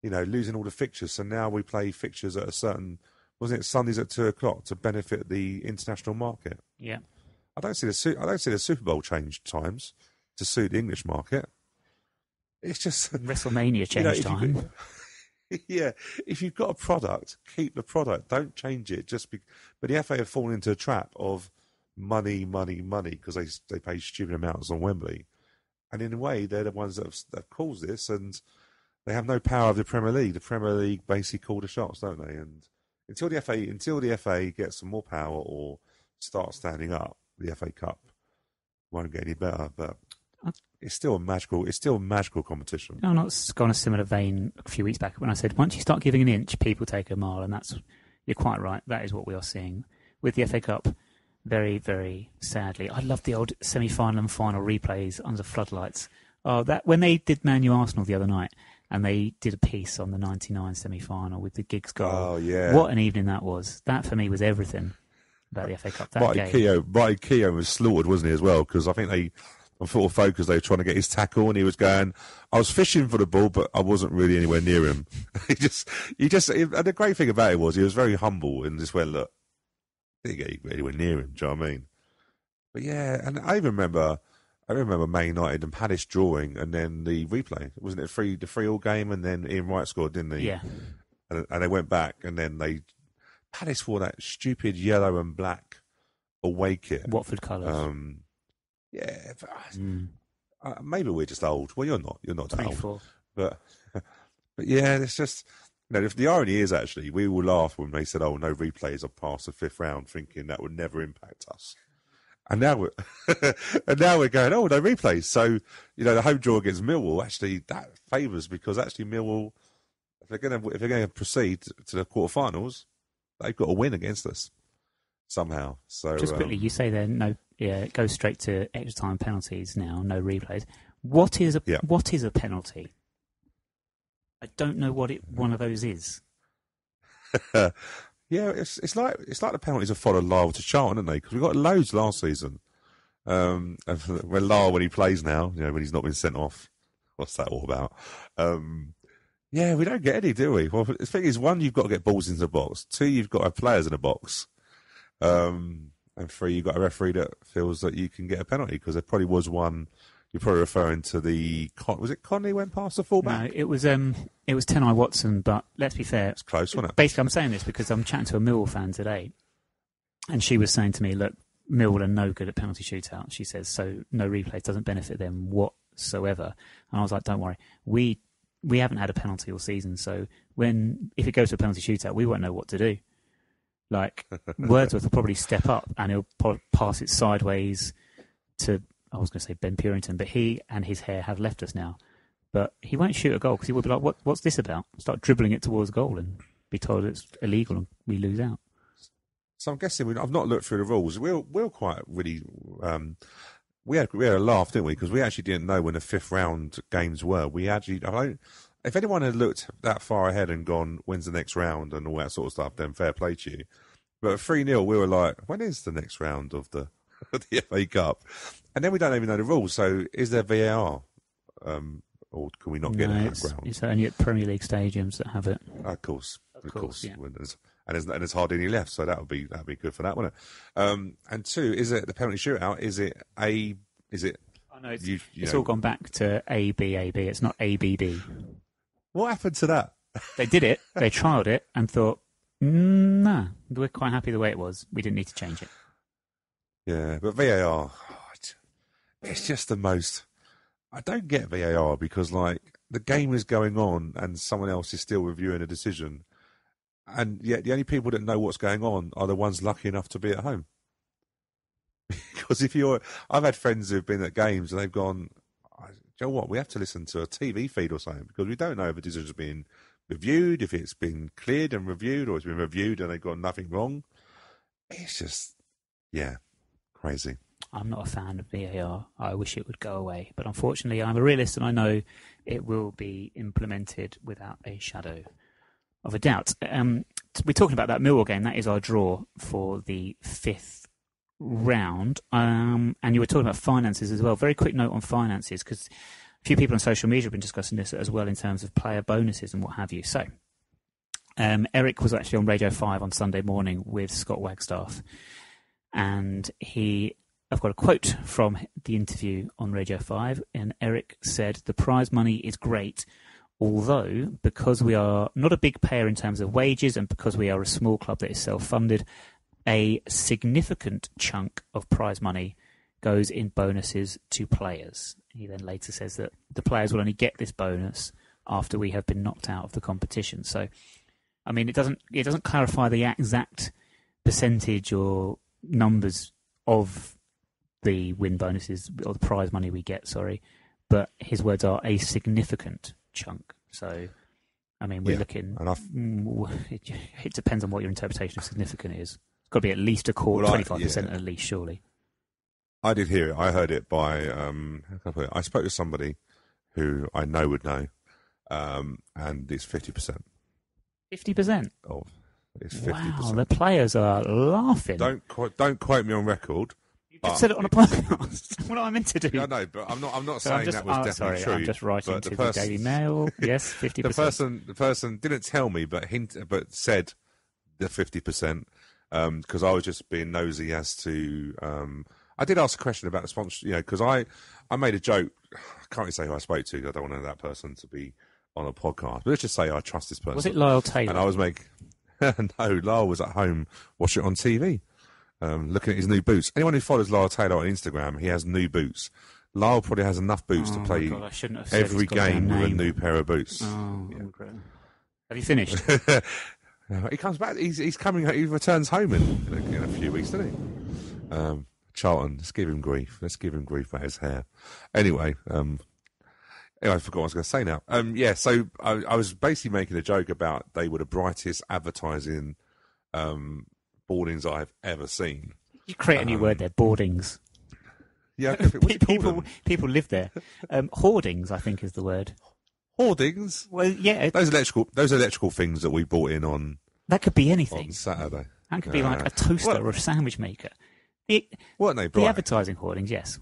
losing all the fixtures. So now we play fixtures at a certain, wasn't it, Sundays at 2:00 to benefit the international market. Yeah. I don't see the Super Bowl change times to suit the English market. It's just WrestleMania change time. Yeah, if you've got a product, keep the product. Don't change it. But the FA have fallen into a trap of money, because they pay stupid amounts on Wembley. And in a way, they're the ones that have caused this, and they have no power of the Premier League. The Premier League basically call the shots, don't they? And until the FA gets some more power or start standing up, the FA Cup won't get any better. But it's still a magical competition. I'm not gone a similar vein a few weeks back when I said once you start giving an inch, people take a mile, and you're quite right. That is what we are seeing with the FA Cup. Very, very sadly. I love the old semi-final and final replays under floodlights. Oh, that when they did Man U Arsenal the other night, and they did a piece on the '99 semi-final with the Giggs goal. Oh yeah! What an evening that was. That for me was everything about the FA Cup. That game. Marty Keown was slaughtered, wasn't he, as well? Because I think on Full Focus, they were trying to get his tackle, and he was going, I was fishing for the ball, but I wasn't really anywhere near him. And the great thing about it was he was very humble and just went, look, didn't get anywhere near him, do you know what I mean? But yeah, and I remember Man United and Palace drawing, and then the replay. Wasn't it the 3-3 game, and then Ian Wright scored, didn't he? Yeah. And they went back, and then Palace wore that stupid yellow and black away kit. Watford colours. Yeah, but, maybe we're just old. Well, you're not. You're not that 24. old. But yeah, it's just the irony is actually we will laugh when they said, "Oh, no replays are past the 5th round," thinking that would never impact us. And now we're going, "Oh, no replays." So the home draw against Millwall actually that favours because actually Millwall, if they're going to proceed to the quarterfinals, they've got to win against us somehow. So just quickly, you say there no. Yeah, it goes straight to extra time penalties now, no replays. What is a penalty? I don't know what one of those is. Yeah, it's like the penalties have followed Lyle to Charlton, haven't they? Because we got loads last season. When Lyle, when he plays now, when he's not been sent off, what's that all about? Yeah, we don't get any, do we? Well, the thing is, 1, you've got to get balls into the box. 2, you've got to have players in the box. And 3, you've got a referee that feels that you can get a penalty because there probably was one. You're probably referring to was it Conley went past the fullback? No, it was Tenai Watson. But let's be fair, it's close, wasn't it? Basically, I'm saying this because I'm chatting to a Millwall fan today, and she was saying to me, "Look, Millwall are no good at penalty shootout." She says, "So no replay doesn't benefit them whatsoever." And I was like, "Don't worry, we haven't had a penalty all season. So if it goes to a penalty shootout, we won't know what to do." Like, Wordsworth will probably step up and he'll pass it sideways to, I was going to say Ben Purington, but he and his hair have left us now. But he won't shoot a goal because he will be like, what's this about? Start dribbling it towards goal and be told it's illegal and we lose out. So I'm guessing, I've not looked through the rules. We're quite really, we had a laugh, didn't we? Because we actually didn't know when the 5th round games were. If anyone had looked that far ahead and gone, when's the next round and all that sort of stuff, then fair play to you. But at 3-0, we were like, when is the next round of the FA Cup? And then we don't even know the rules. So is there VAR? or can we not get it on that ground? It's only at Premier League stadiums that have it. Of course. Yeah. And there's hardly any left, so that'd be good for that, wouldn't it? And two, is it the penalty shootout? Is it? Oh no, it's all gone back to ABAB. It's not ABB. What happened to that? They did it. They trialled it and thought, nah, we're quite happy the way it was. We didn't need to change it. Yeah, but VAR, it's just the most. I don't get VAR because like the game is going on and someone else is still reviewing a decision. And yet the only people that know what's going on are the ones lucky enough to be at home. Because I've had friends who've been at games and they've gone, you know what, we have to listen to a TV feed or something because we don't know if a decision's been reviewed, if it's been cleared and reviewed, or it's been reviewed and they've got nothing wrong. It's just, crazy. I'm not a fan of VAR. I wish it would go away. But unfortunately, I'm a realist and I know it will be implemented without a shadow of a doubt. We're talking about that Millwall game. That is our draw for the 5th round. And you were talking about finances as well. Very quick note on finances, because a few people on social media have been discussing this as well in terms of player bonuses and what have you. So Eric was actually on Radio 5 on Sunday morning with Scott Wagstaff. And I've got a quote from the interview on Radio 5. And Eric said, "The prize money is great. Although, because we are not a big payer in terms of wages and because we are a small club that is self-funded, a significant chunk of prize money goes in bonuses to players." He then later says that the players will only get this bonus after we have been knocked out of the competition. So, I mean, it doesn't clarify the exact percentage or numbers of the win bonuses or the prize money we get, but his words are a significant chunk. So, I mean, we're looking. It depends on what your interpretation of significant is. It's got to be at least a quarter, 25% at least, surely. I did hear it. I heard it by. How can I put it? I spoke to somebody who I know would know, and it's 50%. 50%. Oh, it's 50%. Wow, the players are laughing. Don't quote me on record. You just said it on a podcast. What am I meant to do? Yeah, I know, but I'm not saying that was definitely true. I'm just writing to the Daily Mail. Yes, 50%. The person didn't tell me, but said the 50%, because I was just being nosy as to. I did ask a question about the sponsor, because I made a joke. I can't really say who I spoke to. I don't want that person to be on a podcast. But let's just say I trust this person. Was it Lyle Taylor? And I was no, Lyle was at home watching it on TV. Looking at his new boots. Anyone who follows Lyle Taylor on Instagram, he has new boots. Lyle probably has enough boots to play every game with a new pair of boots. Oh, yeah. Have you finished? He comes back. He's coming. He returns home in a few weeks, doesn't he? Charlton, let's give him grief. Let's give him grief about his hair. Anyway, I forgot what I was going to say now. So I was basically making a joke about they were the brightest advertising boardings I've ever seen. You create a new word there, boardings. Yeah, people live there. Hoardings, I think, is the word. Hoardings? Well, yeah. Those electrical things that we bought in on. That could be anything. On Saturday. That could be like a toaster or a sandwich maker. Weren't they bright? The advertising hoardings, yes.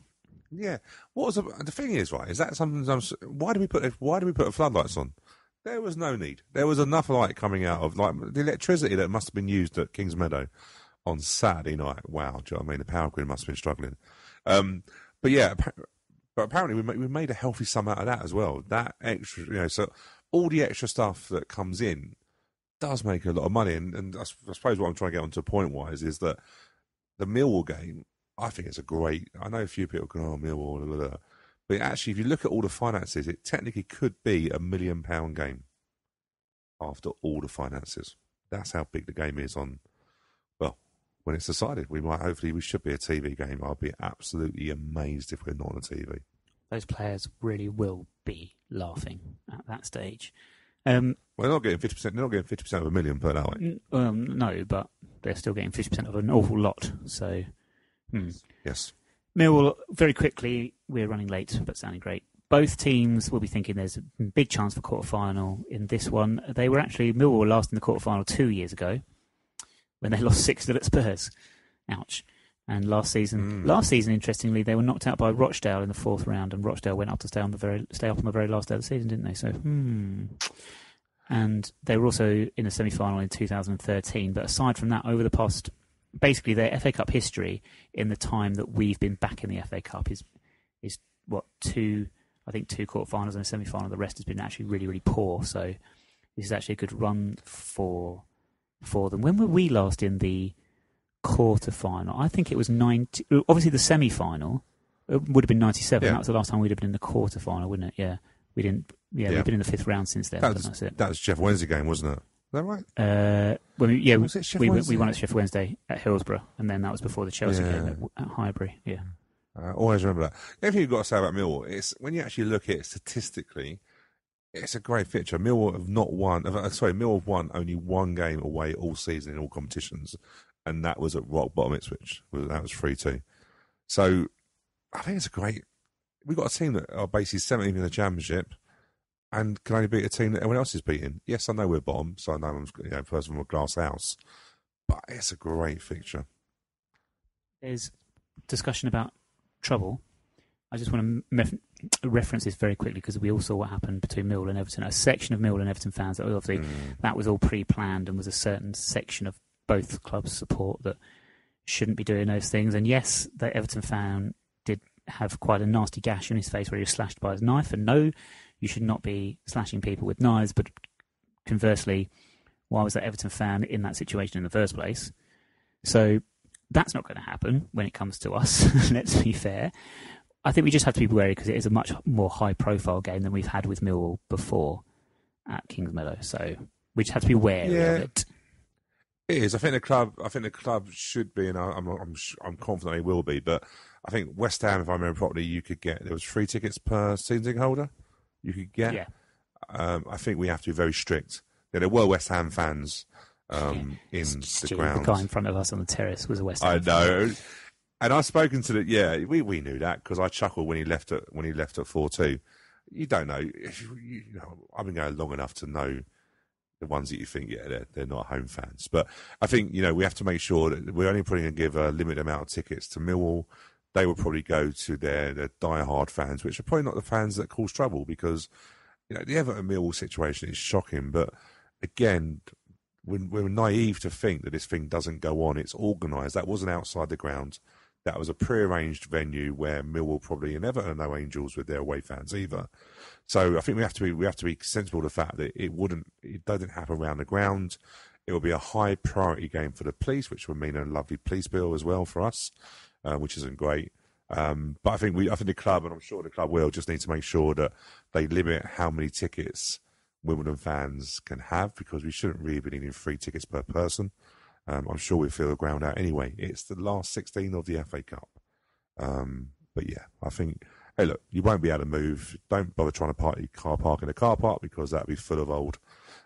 Yeah. What was the thing is, right? Is that something? Why do we put floodlights on? There was no need. There was enough light coming out of the electricity that must have been used at Kings Meadow on Saturday night. Wow, do you know what I mean? The power grid must have been struggling. But apparently we made a healthy sum out of that as well. That extra, so all the extra stuff that comes in does make a lot of money. And I suppose what I'm trying to get onto point-wise is that the Millwall game, I think it's a great. I know a few people go, "Oh, Millwall," blah, blah, blah. But actually, if you look at all the finances, it technically could be a £1 million game after all the finances. That's how big the game is when it's decided. Hopefully we should be a TV game. I'll be absolutely amazed if we're not on a TV. Those players really will be laughing at that stage. Well, they're not getting 50%. They're not getting 50% of $1 million per hour. No, but they're still getting 50% of an awful lot. So, yes. Millwall, very quickly, we're running late, but sounding great. Both teams will be thinking there's a big chance for quarter-final in this one. Millwall were last in the quarter-final 2 years ago when they lost 6-0 at Spurs. Ouch. And last season, interestingly, they were knocked out by Rochdale in the 4th round, and Rochdale went up to stay up on the very last day of the season, didn't they? So, And they were also in a semi-final in 2013. But aside from that, over the past, basically their FA Cup history in the time that we've been back in the FA Cup is what, two quarterfinals and a semi-final. The rest has been actually really, really poor. So this is actually a good run for them. When were we last in the quarter-final? I think it was obviously the semi-final would have been 97. That was the last time we'd have been in the quarter-final, wouldn't it? Yeah. We didn't. Yeah, we've been in the 5th round since then. That's it. That was Sheffield Wednesday game, wasn't it? Is that right? We won at Sheffield Wednesday at Hillsborough, and then that was before the Chelsea game at Highbury. Yeah. Always remember that. Everything you've got to say about Millwall, it's when you actually look at it statistically, it's a great picture. Millwall have won only one game away all season in all competitions, and that was at rock bottom Ipswich. That was 3-2. So I think it's a great. We've got a team that are basically 17th in the Championship and can only beat a team that everyone else is beating. Yes, I know we're bottom, so I know I'm first of all a glass house, but it's a great fixture. There's discussion about trouble. I just want to reference this very quickly because we all saw what happened between Millwall and Everton. A section of Millwall and Everton fans, that was obviously that was all pre-planned, and was a certain section of both clubs' support that shouldn't be doing those things. And yes, the Everton fan did have quite a nasty gash on his face where he was slashed by his knife. And no, you should not be slashing people with knives. But conversely, why was that Everton fan in that situation in the first place? So that's not going to happen when it comes to us. Let's be fair. I think we just have to be wary because it is a much more high-profile game than we've had with Millwall before at Kingsmeadow. So we just have to be wary of it. It is. I think the club should be, and I'm confident they will be. But I think West Ham, if I remember properly, there was 3 tickets per season ticket holder. You could get. Yeah. I think we have to be very strict. There were West Ham fans in the ground. The guy in front of us on the terrace was a West Ham fan. I know. And I've spoken to we knew that because I chuckled when he left at 4-2. You don't know. I've been going long enough to know the ones that you think, they're not home fans. But I think, we have to make sure that we're only probably going to give a limited amount of tickets to Millwall. They will probably go to their die-hard fans, which are probably not the fans that cause trouble because, the Everton Millwall situation is shocking. But again, we're naive to think that this thing doesn't go on. It's organised. That wasn't outside the ground. That was a pre-arranged venue where Millwall probably and Everton are no angels with their away fans either. So I think we have to be sensible to the fact that it doesn't happen around the ground. It will be a high priority game for the police, which would mean a lovely police bill as well for us, which isn't great. But I think the club, and I'm sure the club will, just need to make sure that they limit how many tickets Wimbledon fans can have because we shouldn't really be needing 3 tickets per person. I'm sure we'll feel the ground out anyway. It's the last 16 of the FA Cup. But yeah, I think, hey, look, you won't be able to move. Don't bother trying to car park in a car park because that'll be full of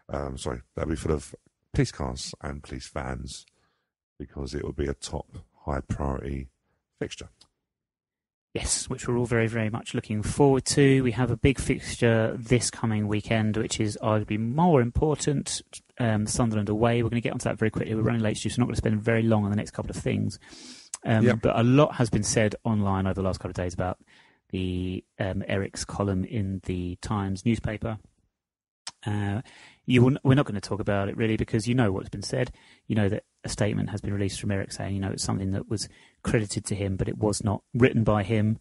that'll be full of police cars and police vans because it will be a top high priority fixture. Yes, which we're all very, very much looking forward to. We have a big fixture this coming weekend, which is arguably more important. Sunderland away. We're going to get onto that very quickly. We're running late, so we're not going to spend very long on the next couple of things. But a lot has been said online over the last couple of days about the Eric's column in the Times newspaper. We're not going to talk about it really because you know what's been said. You know that a statement has been released from Eric saying, it's something that was credited to him, but it was not written by him.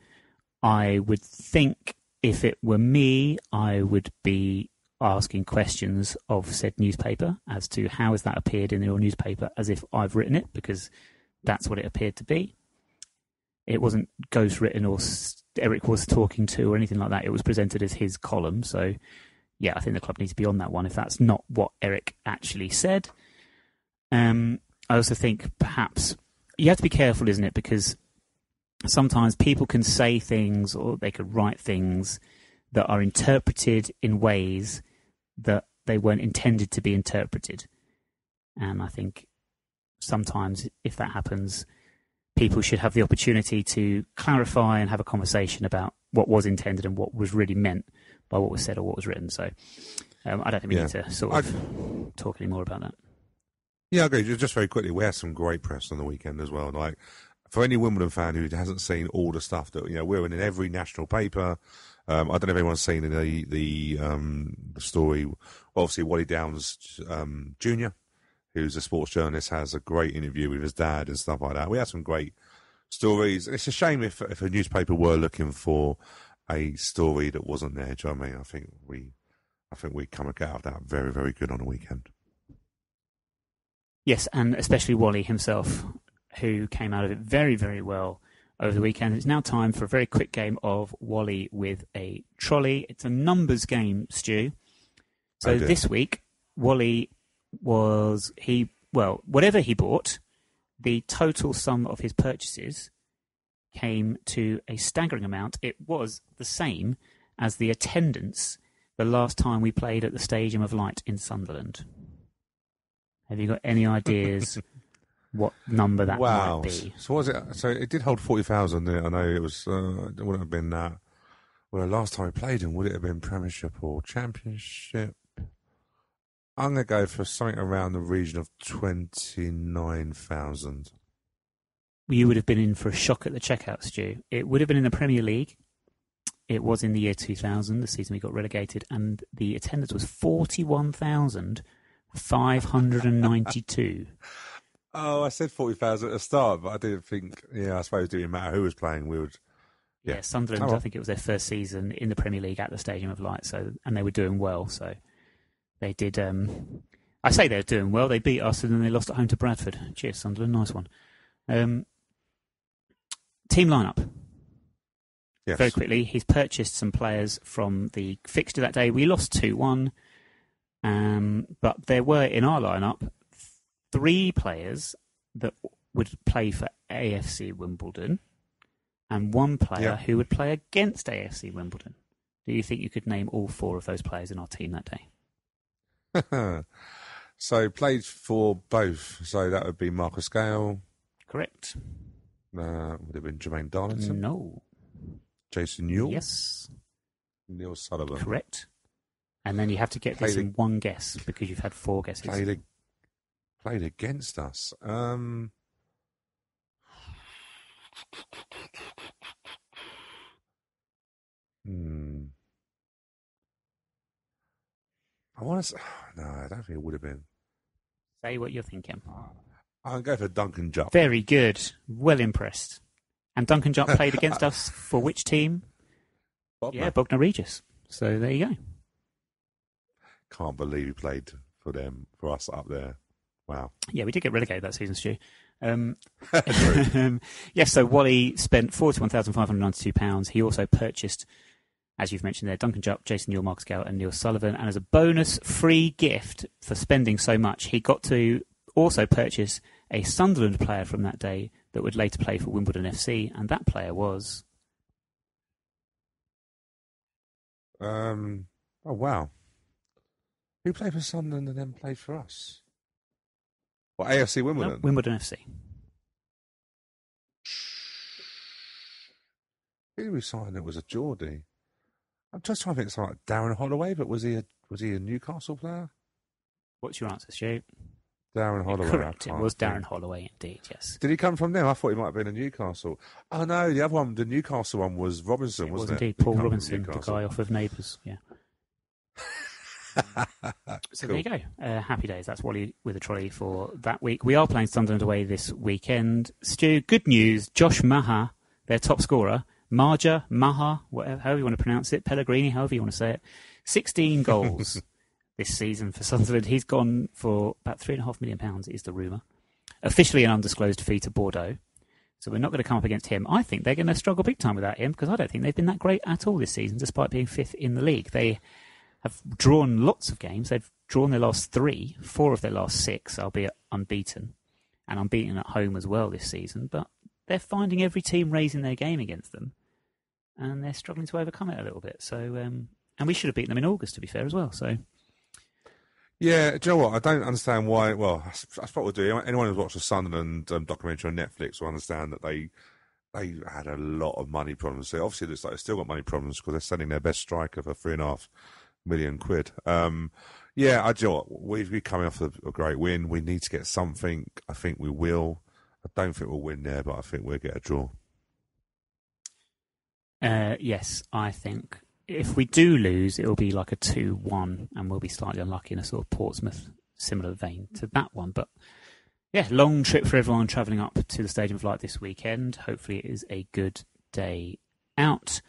I would think if it were me, I would be asking questions of said newspaper as to how has that appeared in your newspaper as if I've written it, because that's what it appeared to be. It wasn't ghostwritten or Eric was talking to or anything like that. It was presented as his column. So, yeah, I think the club needs to be on that one if that's not what Eric actually said. I also think perhaps you have to be careful, isn't it? Because sometimes people can say things or they could write things that are interpreted in ways that they weren't intended to be interpreted. And I think sometimes if that happens, people should have the opportunity to clarify and have a conversation about what was intended and what was really meant by what was said or what was written. So I don't think we need to sort of talk any more about that. Yeah, I agree. Just very quickly, we had some great press on the weekend as well. for any Wimbledon fan who hasn't seen all the stuff that we're in every national paper. I don't know if anyone's seen the story. Obviously, Wally Downs Jr., who's a sports journalist, has a great interview with his dad and stuff like that. We had some great stories. It's a shame if a newspaper were looking for a story that wasn't there. Do you know what I mean? I think we come out of that very, very good on the weekend. Yes, and especially Wally himself, who came out of it very, very well over the weekend. It's now time for a very quick game of Wally with a trolley. It's a numbers game, Stu. So this week, Wally whatever he bought, the total sum of his purchases came to a staggering amount. It was the same as the attendance the last time we played at the Stadium of Light in Sunderland. Have you got any ideas what number that might be? So was it? So it did hold 40,000. I know it was. It wouldn't have been that. Well, the last time we played him, would it have been Premiership or Championship? I'm going to go for something around the region of 29,000. You would have been in for a shock at the checkout, Stu. It would have been in the Premier League. It was in the year 2000, the season we got relegated, and the attendance was 41,592. Oh, I said 40,000 at the start, but I didn't think. Yeah, I suppose it didn't matter who was playing. We would. Yeah, Sunderland. I think it was their first season in the Premier League at the Stadium of Light, and they were doing well. So they did. I say they're doing well. They beat us, and then they lost at home to Bradford. Cheers, Sunderland. Nice one. Team lineup. Yes. Very quickly, he's purchased some players from the fixture that day. We lost 2-1, but there were in our lineup 3 players that would play for AFC Wimbledon and 1 player who would play against AFC Wimbledon. Do you think you could name all 4 of those players in our team that day? So played for both. So that would be Marcus Gale. Correct. Would it have been Jermaine Darlington? No. Jason Newell? Yes. Neil Sullivan? Correct. And then you have to get this in one guess because you've had 4 guesses. Played against us. I want to. No, I don't think it would have been. Say what you're thinking. I'll go for Duncan Jupp. Very good. Well impressed. And Duncan Jupp played against us for which team? Bognor Regis. So there you go. Can't believe he played for us up there. Wow. Yeah, we did get relegated that season, Stu. Yes, so Wally spent £41,592. He also purchased, as you've mentioned there, Duncan Jupp, Jason Newell, Marcus Gale and Neil Sullivan. And as a bonus free gift for spending so much, he got to also purchase a Sunderland player from that day that would later play for Wimbledon FC. And that player was... Oh, wow. Who played for Sunderland and then played for us? What, AFC Wimbledon? No, Wimbledon FC. Who we signed that was a Geordie? I'm just trying to think something like Darren Holloway, but was he a Newcastle player? What's your answer, Stu? Darren Holloway. Correct, it was Darren Holloway indeed, yes. Did he come from them? I thought he might have been a Newcastle. Oh no, the other one, the Newcastle one was Robinson, wasn't it? Indeed, Paul Robinson, the guy off of Neighbours, yeah. So Cool. There you go. Happy days. That's Wally with a trolley for that week. We are playing Sunderland away this weekend. Stu, good news. Josh Maha, their top scorer, Maha, whatever, however you want to pronounce it, Pellegrini, however you want to say it, 16 goals this season for Sunderland. He's gone for about £3.5 million, is the rumour. Officially an undisclosed fee to Bordeaux. So we're not going to come up against him. I think they're going to struggle big time without him because I don't think they've been that great at all this season, despite being 5th in the league. They have drawn lots of games. They've drawn their last 3, 4 of their last 6, albeit unbeaten, and unbeaten at home as well this season. But they're finding every team raising their game against them, and they're struggling to overcome it a little bit. So, and we should have beaten them in August, to be fair, as well. So, yeah, do you know what? I don't understand why. Well, that's what we'll do. Anyone who's watched the Sunderland documentary on Netflix will understand that they had a lot of money problems. So obviously, it's like they've still got money problems because they're selling their best striker for £3.5 million. Yeah, I do. We're coming off a great win. We need to get something. I think we will. I don't think we'll win there, but I think we'll get a draw. Yes, I think if we do lose, it'll be like a 2-1, and we'll be slightly unlucky in a sort of Portsmouth similar vein to that one. But yeah, long trip for everyone travelling up to the Stadium of Light this weekend. Hopefully it is a good day out.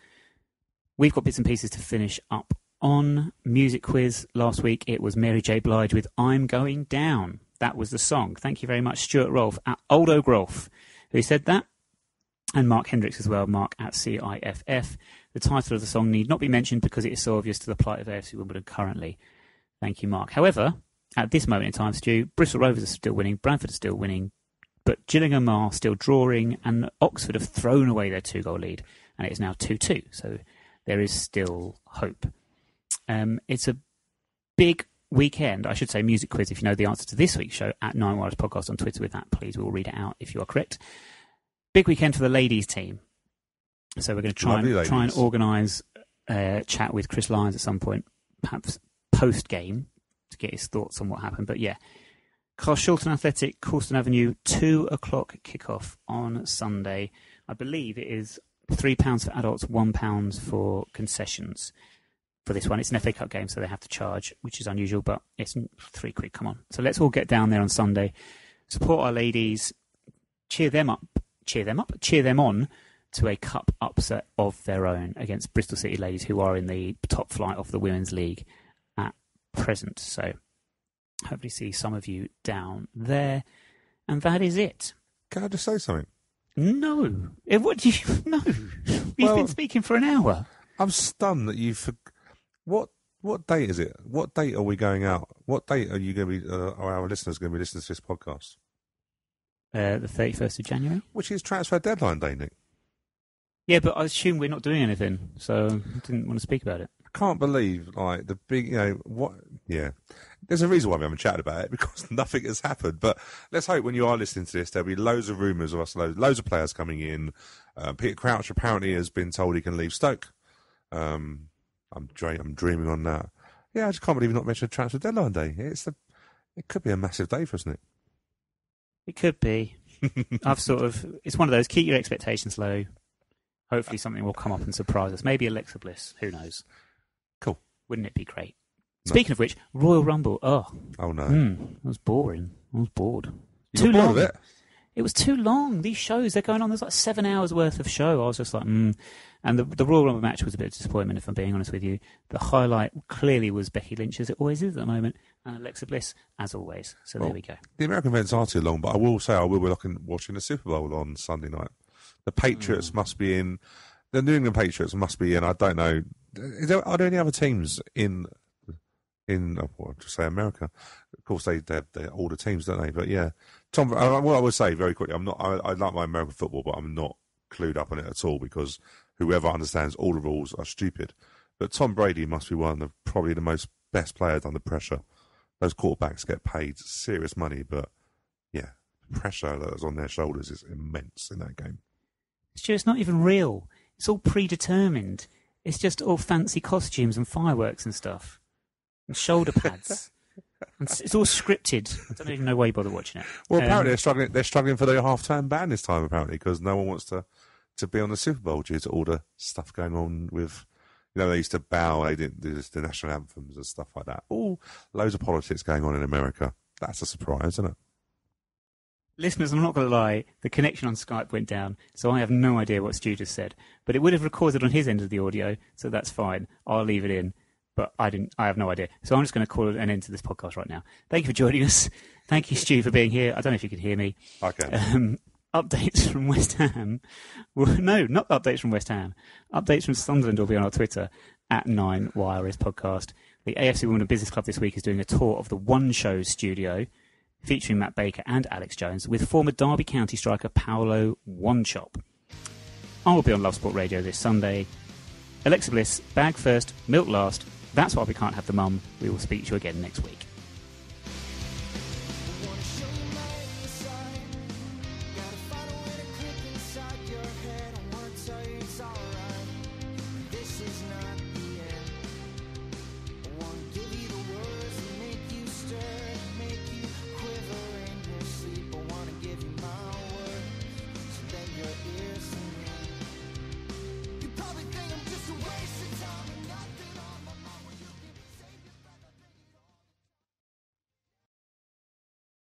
We've got bits and pieces to finish up on. Music quiz last week. It was Mary J. Blige with I'm Going Down. That was the song. Thank you very much, Stuart Rolfe at Old O'Grolf, who said that. And Mark Hendricks as well, Mark at CIFF. The title of the song need not be mentioned because it is so obvious to the plight of AFC Wimbledon currently. Thank you, Mark. However, at this moment in time, Stu, Bristol Rovers are still winning, Bradford are still winning, but Gillingham are still drawing, and Oxford have thrown away their 2-goal lead, and it is now 2-2. So there is still hope. It's a big weekend. I should say music quiz if you know the answer to this week's show at 9 Wireless Podcast on Twitter with that. Please, we'll read it out if you are correct. Big weekend for the ladies team. So we're going to try and organise a chat with Chris Lyons at some point, perhaps post-game, to get his thoughts on what happened. But yeah, Carshalton Athletic, Causton Avenue, 2 o'clock kickoff on Sunday. I believe it is £3 for adults, £1 for concessions for this one. It's an FA Cup game, so they have to charge, which is unusual, but it's £3. Come on. So let's all get down there on Sunday, support our ladies, cheer them on to a cup upset of their own against Bristol City ladies, who are in the top flight of the Women's League at present. So hopefully see some of you down there. And that is it. Can I just say something? No. What do you... No. We've been speaking for an hour. I'm stunned that you... What date is it? What date are we going out? What date are you going to be... are our listeners going to be listening to this podcast? The 31st of January. Which is transfer deadline day, Nick. Yeah, but I assume we're not doing anything, so I didn't want to speak about it. I can't believe, like, the big, what, yeah. There's a reason why we haven't chatted about it, because nothing has happened. But let's hope when you are listening to this, there'll be loads of rumours of us, loads of players coming in. Peter Crouch apparently has been told he can leave Stoke. I'm dreaming on that. Yeah, I just can't believe you've not mentioned transfer deadline day. It could be a massive day for us, Nick. It could be. It's one of those, keep your expectations low. Hopefully something will come up and surprise us. Maybe Alexa Bliss. Who knows? Cool. Wouldn't it be great? No. Speaking of which, Royal Rumble. Oh no. That was boring. I was bored. Too long. It was too long. These shows, they're going on. There's like 7 hours worth of show. I was just like, And the Royal Rumble match was a bit of a disappointment, if I'm being honest with you. The highlight clearly was Becky Lynch, as it always is at the moment, and Alexa Bliss, as always. So there we go. The American events are too long, but I will say I will be watching the Super Bowl on Sunday night. The Patriots must be in. The New England Patriots must be in. I don't know. Are there any other teams in America? Of course, they're older teams, don't they? But yeah, Tom. What I would say very quickly, I'm not. I like my American football, but I'm not clued up on it at all because whoever understands all the rules are stupid. But Tom Brady must be one of probably the most best players under pressure. Those quarterbacks get paid serious money, but yeah, the pressure that's on their shoulders is immense in that game. It's not even real. It's all predetermined. It's just all fancy costumes and fireworks and stuff. And shoulder pads. It's all scripted. I don't even know why you bother watching it. Well, apparently they're struggling for their half-term ban this time, apparently, because no one wants to be on the Super Bowl due to all the stuff going on with... they used to bow, they didn't do the national anthems and stuff like that. Loads of politics going on in America. That's a surprise, isn't it? Listeners, I'm not going to lie, the connection on Skype went down, so I have no idea what Stu just said. But it would have recorded on his end of the audio, so that's fine. I'll leave it in. But I have no idea. So I'm just going to call an end to this podcast right now. Thank you for joining us. Thank you, Stu, for being here. I don't know if you can hear me. Okay. Updates from West Ham. Well, no, not updates from West Ham. Updates from Sunderland will be on our Twitter at 9Wireless Podcast. The AFC Women Business Club this week is doing a tour of the One Show studio, featuring Matt Baker and Alex Jones, with former Derby County striker Paolo Wanchop. I will be on Love Sport Radio this Sunday. Alexa Bliss, bag first, milk last. That's why we can't have the mum. We will speak to you again next week.